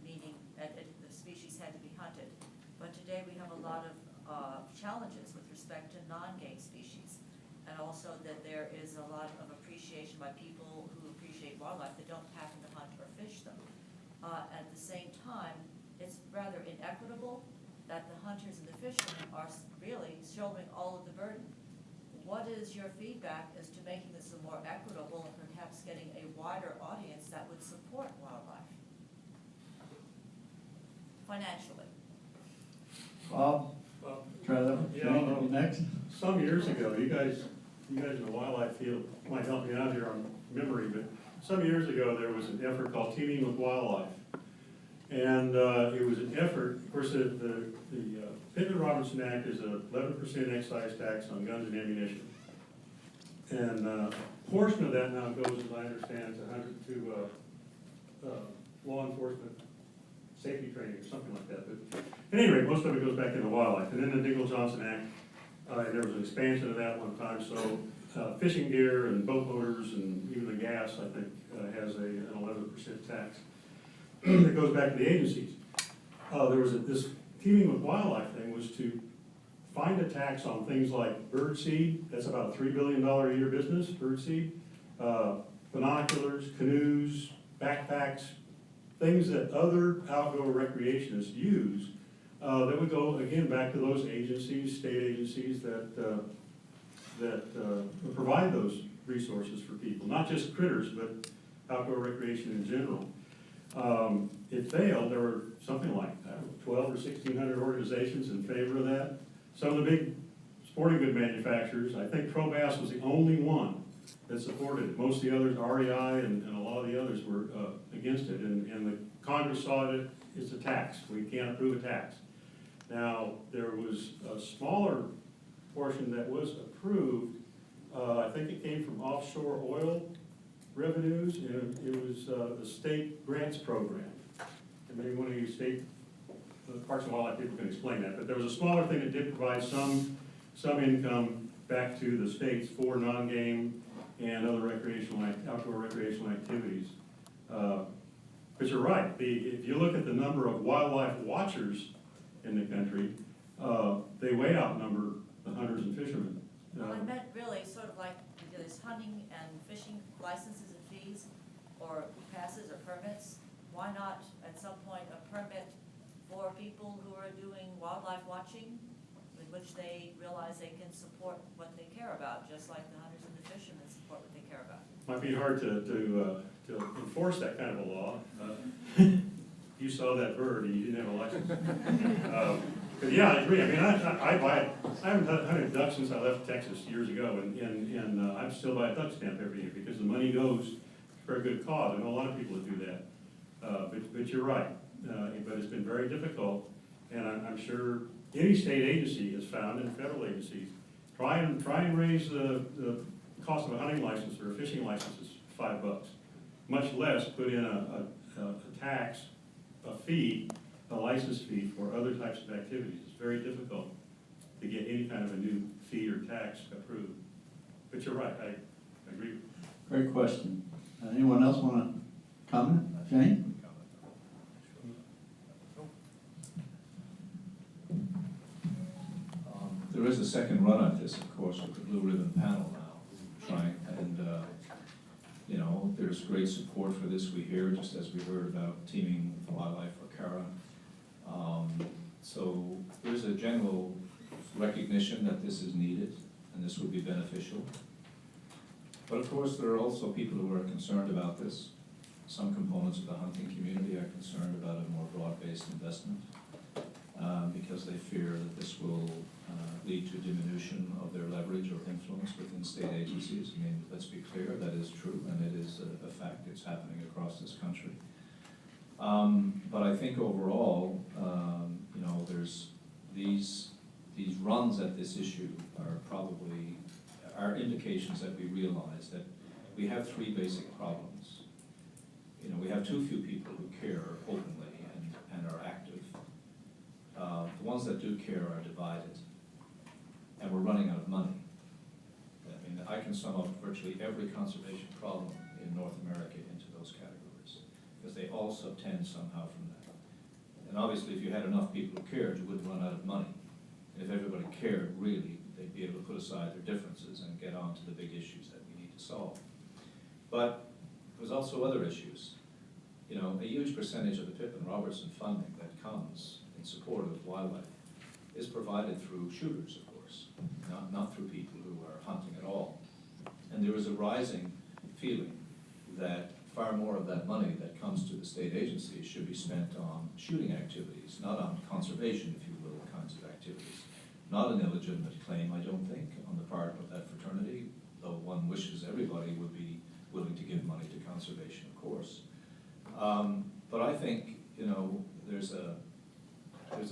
meaning that the species had to be hunted. But today we have a lot of challenges with respect to non-game species, and also that there is a lot of appreciation by people who appreciate wildlife that don't happen to hunt or fish them. At the same time, it's rather inequitable that the hunters and the fishermen are really shouldering all of the burden. What is your feedback as to making this a more equitable and perhaps getting a wider audience that would support wildlife financially? Bob, try that one. Yeah, Shane, you next. Some years ago, you guys in the wildlife field might help me out here on memory, but some years ago, there was an effort called Teaming with Wildlife. And it was an effort, of course, the Pittman-Robertson Act is an 11% excise tax on guns and ammunition. And a portion of that now goes, as I understand, to law enforcement safety training or something like that. But at any rate, most of it goes back into wildlife. And then the Dingell-Johnson Act And there was an expansion of that one time, so fishing gear and boat motors and even the gas, I think, has an 11% tax that goes back to the agencies. There was this teaming with wildlife thing was to find a tax on things like bird seed. That's about a $3 billion a year business, bird seed. Binoculars, canoes, backpacks, things that other outdoor recreationists use. That would go, again, back to those agencies, state agencies that provide those resources for people, not just critters, but outdoor recreation in general. It failed. There were something like, I don't know, 12 or 1,600 organizations in favor of that. Some of the big sporting good manufacturers, I think Pro Bass was the only one that supported it. Most of the others, REI and a lot of the others were against it. And the Congress saw it as a tax. We can't approve a tax. Now, there was a smaller portion that was approved. I think it came from offshore oil revenues, and it was the state grants program. And maybe one of you state Parks and Wildlife people can explain that, but there was a smaller thing that did provide some income back to the states for non-game and other outdoor recreational activities. But you're right, if you look at the number of wildlife watchers in the country, they way outnumber the hunters and fishermen. Well, I meant really sort of like there's hunting and fishing licenses and fees, or passes or permits. Why not at some point a permit for people who are doing wildlife watching, in which they realize they can support what they care about, just like the hunters and the fishermen support what they care about? Might be hard to enforce that kind of a law. You saw that bird and you didn't have a license. But yeah, I agree. I mean, I haven't hunted ducks since I left Texas years ago, and I still buy a duck stamp every year because the money goes for a good cause. I know a lot of people that do that. But you're right. But it's been very difficult, and I'm sure any state agency has found, and federal agencies, try and raise the cost of a hunting license or a fishing license is $5, much less put in a tax, a fee, a license fee for other types of activities. It's very difficult to get any kind of a new fee or tax approved. But you're right, I agree. Great question. Anyone else want to comment? Jane? There is a second run at this, of course, with the Blue Ribbon panel now, trying, and, you know, there's great support for this, we hear, just as we heard about teaming with wildlife for Cara. So there's a general recognition that this is needed, and this would be beneficial. But of course, there are also people who are concerned about this. Some components of the hunting community are concerned about a more broad-based investment, because they fear that this will lead to diminution of their leverage or influence within state agencies. I mean, let's be clear, that is true, and it is a fact. It's happening across this country. But I think overall, you know, there's these runs at this issue are indications that we realize that we have three basic problems. You know, we have too few people who care openly and are active. The ones that do care are divided, and we're running out of money. I mean, I can sum up virtually every conservation problem in North America into those categories, because they all subtend somehow from that. And obviously, if you had enough people who cared, you wouldn't run out of money. And if everybody cared, really, they'd be able to put aside their differences and get on to the big issues that we need to solve. But there's also other issues. You know, a huge percentage of the Pippin-Robertson funding that comes in support of wildlife is provided through shooters, of course, not through people who are hunting at all. And there is a rising feeling that far more of that money that comes to the state agencies should be spent on shooting activities, not on conservation, if you will, kinds of activities. Not an illegitimate claim, I don't think, on the part of that fraternity, though one wishes everybody would be willing to give money to conservation, of course. But I think, you know, there's a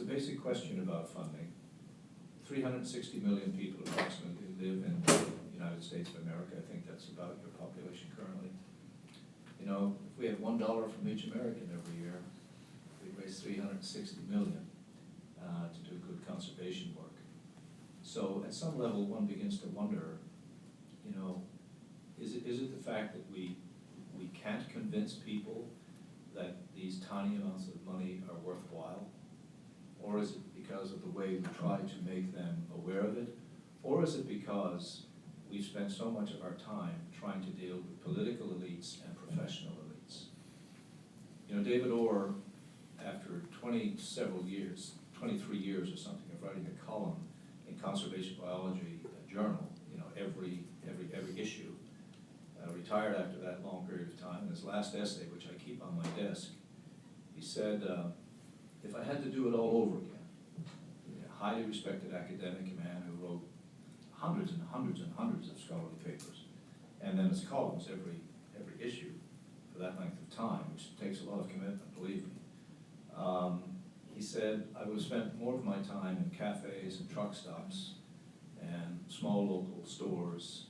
basic question about funding. 360 million people approximately live in the United States of America. I think that's about your population currently. You know, if we had $1 from each American every year, we'd raise 360 million to do good conservation work. So at some level, one begins to wonder, you know, is it the fact that we can't convince people that these tiny amounts of money are worthwhile? Or is it because of the way we try to make them aware of it? Or is it because we've spent so much of our time trying to deal with political elites and professional elites? You know, David Orr, after 23 years or something of writing a column in Conservation Biology Journal, you know, every issue, retired after that long period of time. In his last essay, which I keep on my desk, he said, if I had to do it all over again, a highly respected academic man who wrote hundreds and hundreds and hundreds of scholarly papers, and then his columns every issue for that length of time, which takes a lot of commitment, believe me. He said, I would have spent more of my time in cafes and truck stops and small local stores,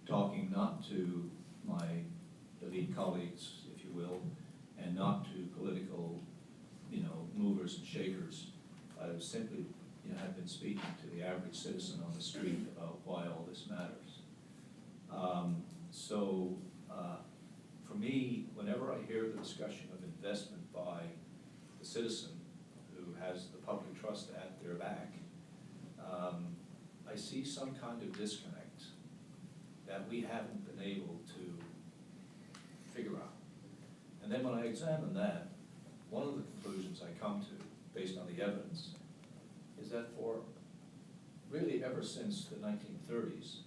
talking not to my elite colleagues, if you will, and not to political, you know, movers and shakers. I was simply, you know, have been speaking to the average citizen on the street about why all this matters. For me, whenever I hear the discussion of investment by the citizen who has the public trust at their back, I see some kind of disconnect that we haven't been able to figure out. And then when I examine that, one of the conclusions I come to, based on the evidence, is that for really ever since the 1930s,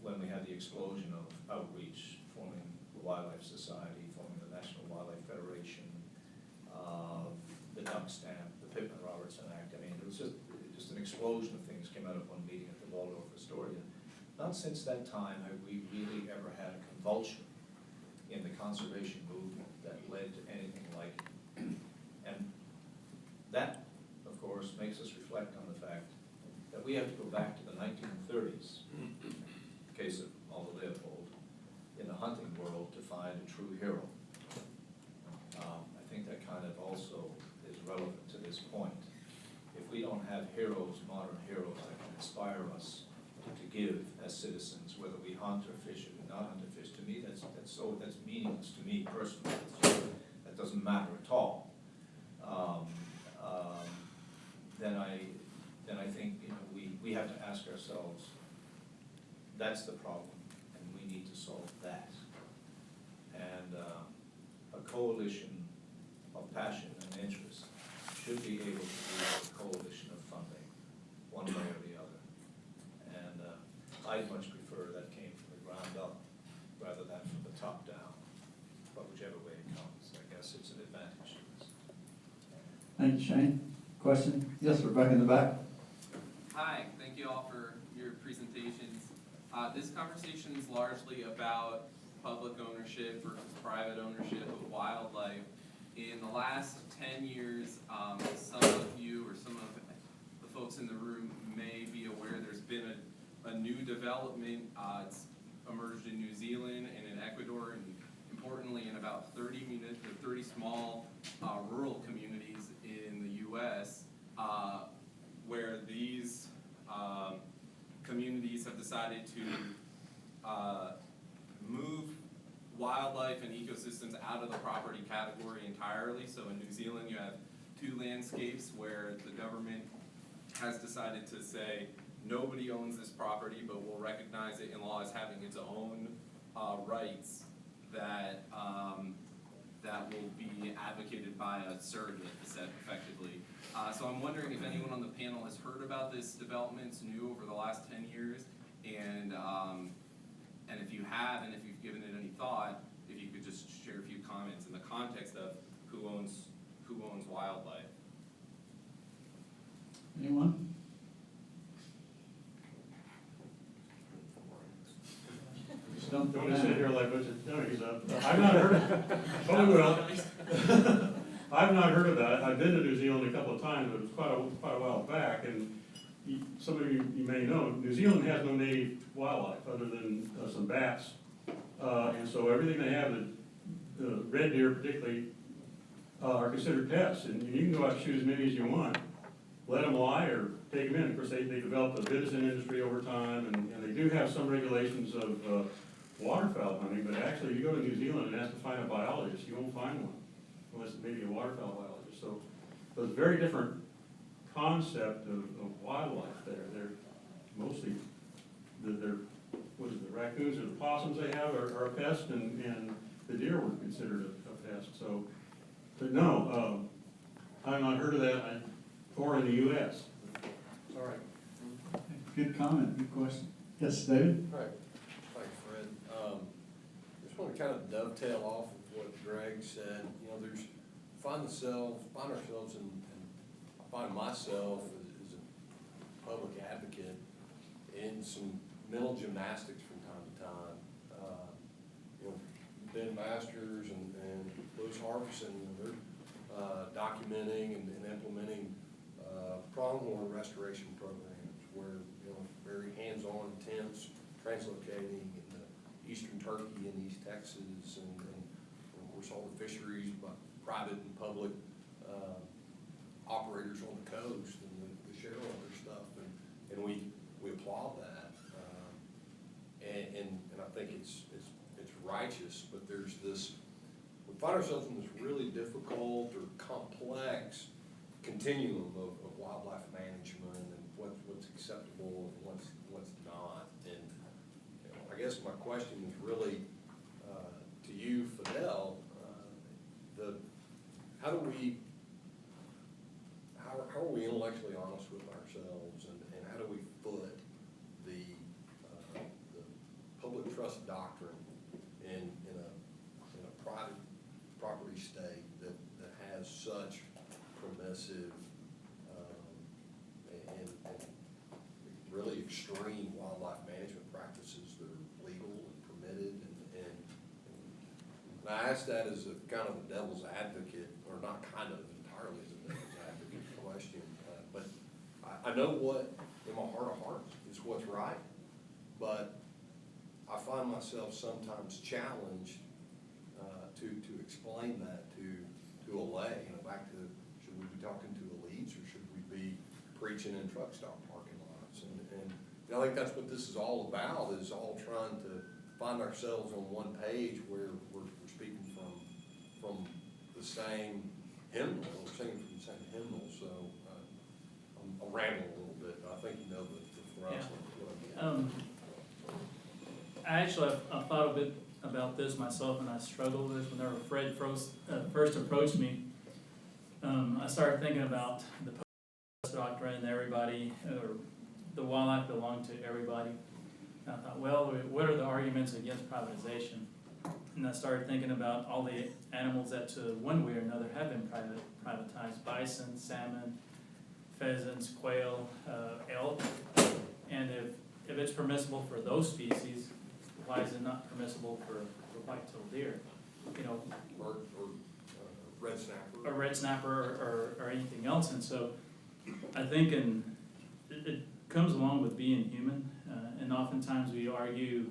when we had the explosion of outreach, forming the Wildlife Society, forming the National Wildlife Federation, the duck stamp, the Pittman-Robertson Act, I mean, it was just an explosion of things came out of one meeting at the Waldorf Astoria. Not since that time have we really ever had a convulsion in the conservation movement that led to anything like it. And that, of course, makes us reflect on the fact that we have to go back to the 1930s, case of Aldo Leopold, in the hunting world to find a true hero. I think that kind of also is relevant to this point. If we don't have heroes, modern heroes, that can inspire us to give as citizens, whether we hunt or fish or not hunt or fish, to me that's meaningless to me personally. That doesn't matter at all. Then I think, you know, we have to ask ourselves, that's the problem, and we need to solve that. And a coalition of passion and interest should be able to be a coalition of funding, one way or the other. And I'd much prefer that came from the ground up rather than from the top down. But whichever way it comes, I guess it's an advantage to us. Thank you, Shane. Question? Yes, Rebecca in the back. Hi, thank you all for your presentations. This conversation is largely about public ownership versus private ownership of wildlife. In the last 10 years, some of you or some of the folks in the room may be aware there's been a new development. It's emerged in New Zealand and in Ecuador, and importantly in about 30 small rural communities in the U.S. Where these communities have decided to move wildlife and ecosystems out of the property category entirely. So in New Zealand, you have two landscapes where the government has decided to say nobody owns this property, but will recognize it in law as having its own rights that that will be advocated by a surrogate, effectively. So I'm wondering if anyone on the panel has heard about this development. It's new over the last 10 years, and if you have, and if you've given it any thought, if you could just share a few comments in the context of who owns wildlife. Anyone? Stumped Don't the sit man. here like Butch. I've not heard of it. Oh, well. I've not heard of that. I've been to New Zealand a couple of times, but it was quite a while back. And some of you may know, New Zealand has no native wildlife other than some bats. And so everything they have, the red deer particularly, are considered pests. And you can go out and shoot as many as you want. let them lie or take them in. Of course, they developed a venison industry over time, and they do have some regulations of waterfowl hunting, but actually, you go to New Zealand and ask to find a biologist, you won't find one, unless maybe a waterfowl biologist. So it's a very different concept of wildlife there. They're mostly, what is it, the raccoons or the possums they have are a pest, and the deer were considered a pest. So, but no, I've not heard of that, or in the US. All right. Good comment, good question. Yes, David? Right, thanks, Fred. Just want to kind of dovetail off of what Greg said. You know, find ourselves and I find myself as a public advocate in some mental gymnastics from time to time. You know, Ben Masters and Louis Harbison, they're documenting and implementing pronghorn restoration programs where, you know, very hands-on, intense translocating in the eastern Turkey and East Texas, and of course all the fisheries, but private and public operators on the coast, and the shareholder stuff, and we applaud that, and I think it's righteous, but there's this, we find ourselves in this really difficult or complex continuum of wildlife management and what's acceptable and what's not. And you know, I guess my question is really to you, Fidel, how are we intellectually honest with ourselves, and how do we foot the public trust doctrine in a private property state that has such permissive and really extreme wildlife management practices that are legal and permitted, and I ask that as a kind of a devil's advocate, or not kind of, entirely as a devil's advocate question, but I know what in my heart of hearts is what's right, but I find myself sometimes challenged to explain that to a lay, back to, should we be talking to elites, or should we be preaching in truck stop parking lots? And you know, I think that's what this is all about, is all trying to find ourselves on one page where we're speaking from the same hymnal, or singing from the same hymnal. So I'm rambling a little bit, but I think you know the thrust of what I'm getting. I thought a bit about this myself, and I struggled with this whenever Fred first approached me. I started thinking about the post doctrine and everybody, or the wildlife belonged to everybody. And I thought, well, what are the arguments against privatization? And I started thinking about all the animals that to one way or another have been privatized: bison, salmon, pheasants, quail, elk. And if it's permissible for those species, why is it not permissible for white-tailed deer? You know, Or red snapper. A red snapper or anything else. And so I think it comes along with being human, and oftentimes we argue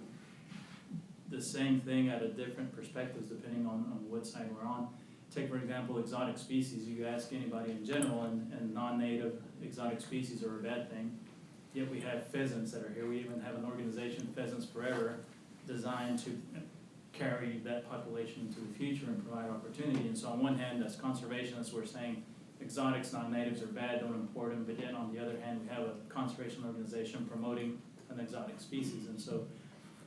the same thing at a different perspectives depending on what side we're on. Take, for example, exotic species. You ask anybody in general, and non-native exotic species are a bad thing. Yet we have pheasants that are here. We even have an organization, Pheasants Forever, designed to carry that population into the future and provide opportunity. And so on one hand, as conservationists, we're saying exotics, non-natives are bad, don't import them. But yet on the other hand, we have a conservation organization promoting an exotic species. And so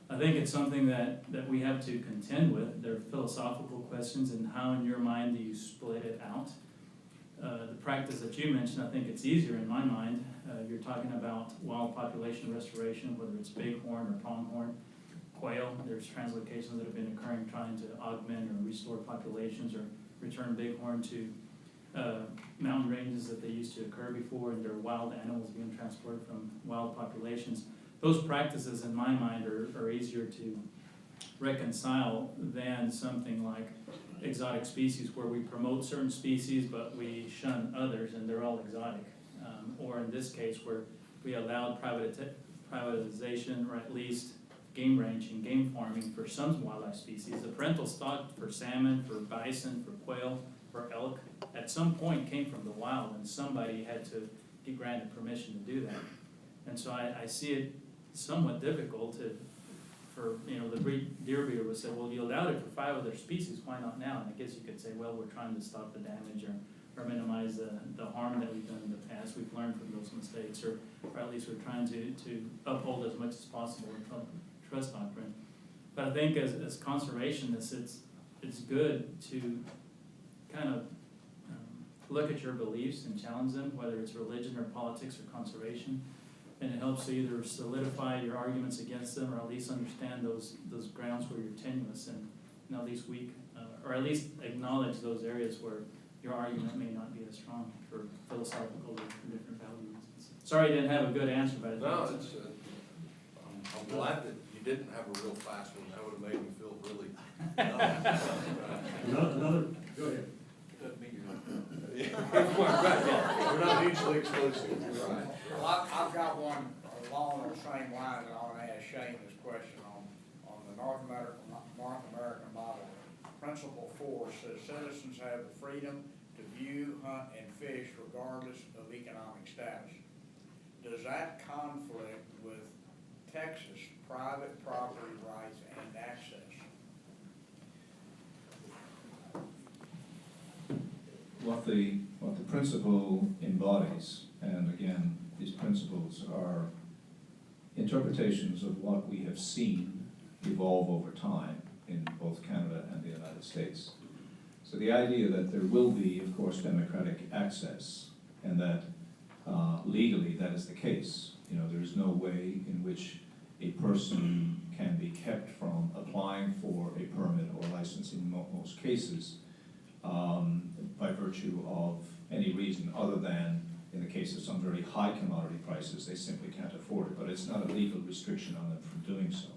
I think it's something that we have to contend with. There are philosophical questions, and how in your mind do you split it out? The practice that you mentioned, I think it's easier in my mind. You're talking about wild population restoration, whether it's bighorn or pronghorn, quail. There's translocations that have been occurring trying to augment or restore populations or return bighorn to mountain ranges that they used to occur before, and they're wild animals being transported from wild populations. Those practices, in my mind, are easier to reconcile than something like exotic species, where we promote certain species but we shun others and they're all exotic. Or in this case, where we allowed privatization, or at least game ranching, game farming for some wildlife species. The parental stock for salmon, for bison, for quail, for elk, at some point came from the wild, and somebody had to get granted permission to do that. And so I see it somewhat difficult for, the deer breeder would say, well, you allowed it for 5 other species, why not now? And I guess you could say, well, we're trying to stop the damage or minimize the harm that we've done in the past. We've learned from those mistakes, or at least we're trying to uphold as much as possible the trust doctrine. But I think as conservationists, it's good to kind of look at your beliefs and challenge them, whether it's religion or politics or conservation. And it helps to either solidify your arguments against them, or at least understand those grounds where you're tenuous and at least weak, or at least acknowledge those areas where your argument may not be as strong for philosophical or for different values. Sorry I didn't have a good answer, but I think No, it's it's, I'm glad that you didn't have a real fast one, that would've made me feel really. Another, go ahead. We're not mutually exclusive, right? Well, I've got one along the same line that I want to ask Shane this question on the North American model. Principle 4 says citizens have the freedom to view, hunt, and fish regardless of economic status. Does that conflict with Texas private property rights and access? What the principle embodies, and again, these principles are interpretations of what we have seen evolve over time in both Canada and the United States. So the idea that there will be, of course, democratic access, and that legally that is the case. There is no way in which a person can be kept from applying for a permit or license in most cases by virtue of any reason other than, in the case of some very high commodity prices, they simply can't afford it. But it's not a legal restriction on them from doing so.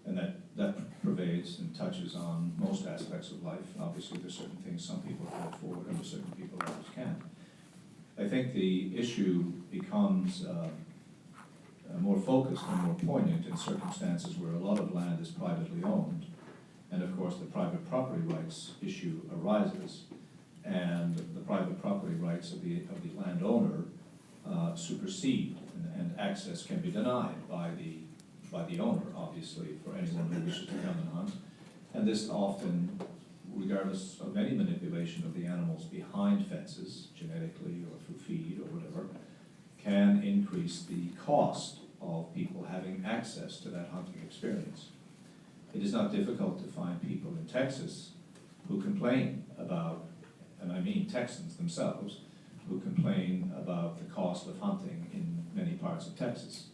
And that pervades and touches on most aspects of life. Obviously, there's certain things some people can afford and certain people others can't. I think the issue becomes more focused and more poignant in circumstances where a lot of land is privately owned. And of course, the private property rights issue arises, and the private property rights of the landowner supersede, and access can be denied by the owner, obviously, for anyone who wishes to come and hunt. And this often, regardless of any manipulation of the animals behind fences, genetically or through feed or whatever, can increase the cost of people having access to that hunting experience. It is not difficult to find people in Texas who complain about, and I mean Texans themselves, who complain about the cost of hunting in many parts of Texas.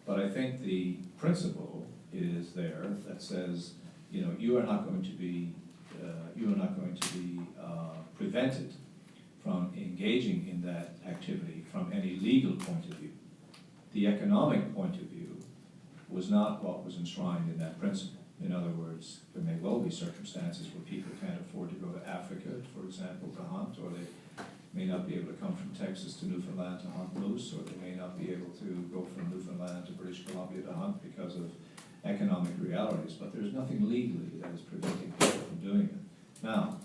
But I think the principle is there that says, you are not going to be prevented from engaging in that activity from any legal point of view. The economic point of view was not what was enshrined in that principle. In other words, there may well be circumstances where people can't afford to go to Africa, for example, to hunt, or they may not be able to come from Texas to Newfoundland to hunt moose, or they may not be able to go from Newfoundland to British Columbia to hunt because of economic realities. But there's nothing legally that is preventing people from doing it. Now,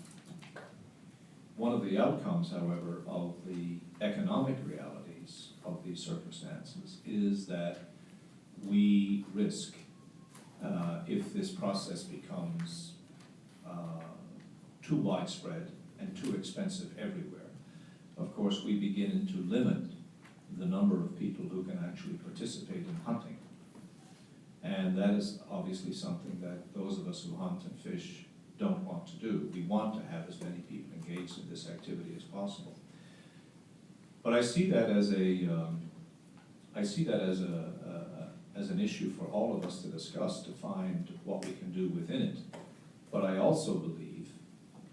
one of the outcomes, however, of the economic realities of these circumstances is that we risk, if this process becomes too widespread and too expensive everywhere, of course we begin to limit the number of people who can actually participate in hunting. And that is obviously something that those of us who hunt and fish don't want to do. We want to have as many people engaged in this activity as possible. But I see that as as an issue for all of us to discuss, to find what we can do within it. But I also believe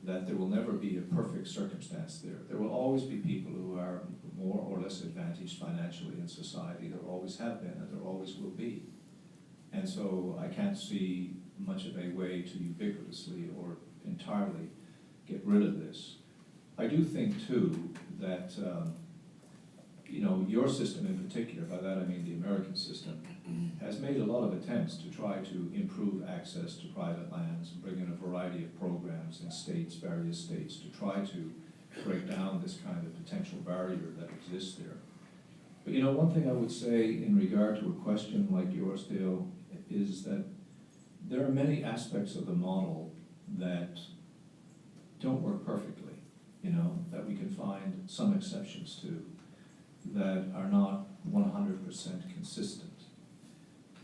that there will never be a perfect circumstance there. There will always be people who are more or less advantaged financially in society. There always have been, and there always will be. And so I can't see much of a way to ubiquitously or entirely get rid of this. I do think too that your system in particular, by that I mean the American system, has made a lot of attempts to try to improve access to private lands and bring in a variety of programs in various states, to try to break down this kind of potential barrier that exists there. But you know, one thing I would say in regard to a question like yours, Dale, is that there are many aspects of the model that don't work perfectly, you know, that we can find some exceptions to, that are not 100% consistent.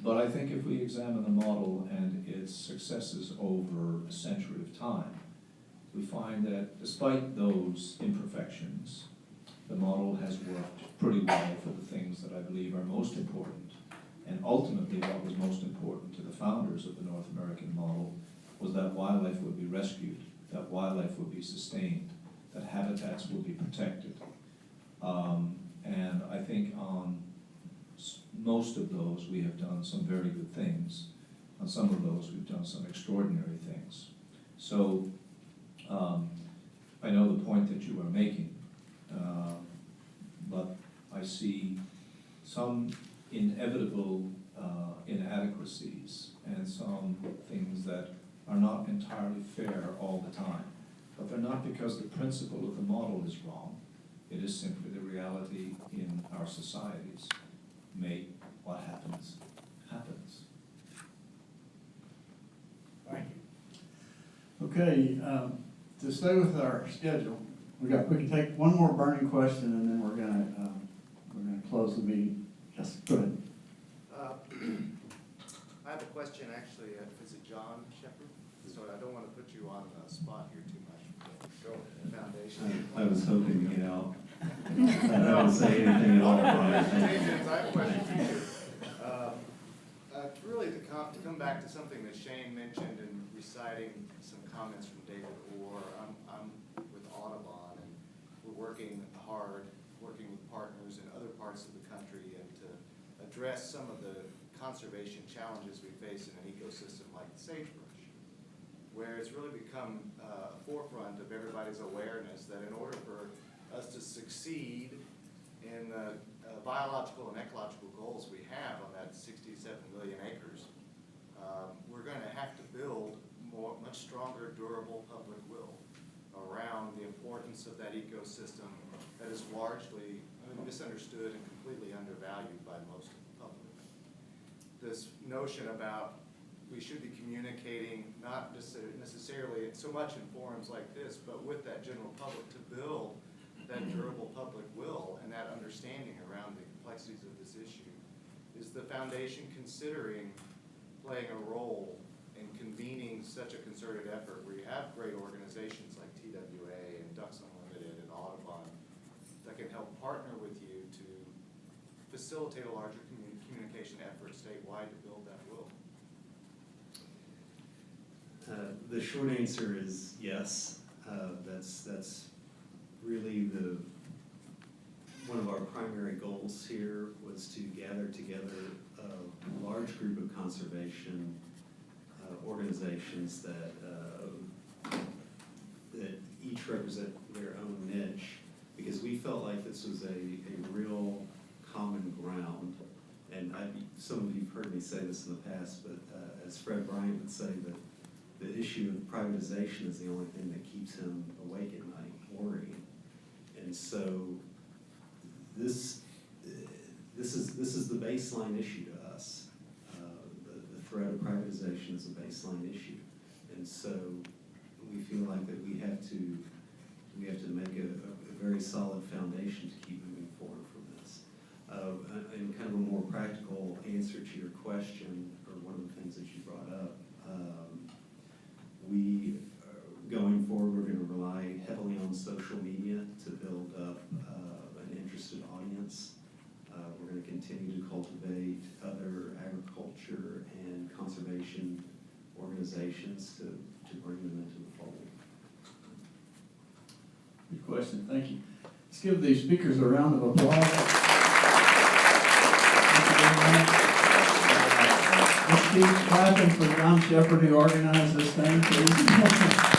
But I think if we examine the model and its successes over a century of time, we find that despite those imperfections, the model has worked pretty well for the things that I believe are most important. And ultimately, what was most important to the founders of the North American model was that wildlife would be rescued, that wildlife would be sustained, that habitats would be protected. And I think on most of those, we have done some very good things. On some of those, we've done some extraordinary things. So I know the point that you are making, but I see some inevitable inadequacies and some things that are not entirely fair all the time. But they're not because the principle of the model is wrong. It is simply the reality in our societies. Make what happens, happens. Thank you. Okay, to stay with our schedule, we can take one more burning question and then we're gonna close the meeting. Yes, go ahead. I have a question, actually, is it John Shepherd? So I don't want to put you on the spot here too much. Go ahead. Foundation. I was hoping to get out. I don't say anything at all. I have a question for you. Really to come back to something that Shane mentioned in reciting some comments from David Orr, I'm with Audubon, and we're working hard, working with partners in other parts of the country, and to address some of the conservation challenges we face in an ecosystem like the sagebrush, where it's really become a forefront of everybody's awareness that in order for us to succeed in the biological and ecological goals we have on that 67 million acres, we're going to have to build much stronger, durable public will around the importance of that ecosystem that is largely misunderstood and completely undervalued by most of the public. This notion about we should be communicating not necessarily so much in forums like this, but with that general public to build that durable public will and that understanding around the complexities of this issue. Is the foundation considering playing a role in convening such a concerted effort where you have great organizations like TWA and Ducks Unlimited and Audubon that can help partner with you to facilitate a larger communication effort statewide to build that will? The short answer is yes. That's really one of our primary goals here was to gather together a large group of conservation organizations that each represent their own niche, because we felt like this was a real common ground. And some of you have heard me say this in the past, but as Fred Bryant would say, that the issue of privatization is the only thing that keeps him awake at night, worrying. And so this is the baseline issue to us. The threat of privatization is a baseline issue, and so we feel like that we have to make a very solid foundation to keep moving forward from this. And kind of a more practical answer to your question, or one of the things that you brought up. Going forward, we're going to rely heavily on social media to build up an interested audience. We're going to continue to cultivate other agriculture and conservation organizations to bring them into the fold. Good question, thank you. Let's give the speakers a round of applause. Let's keep clapping for John Shepherd who organized this thing, please.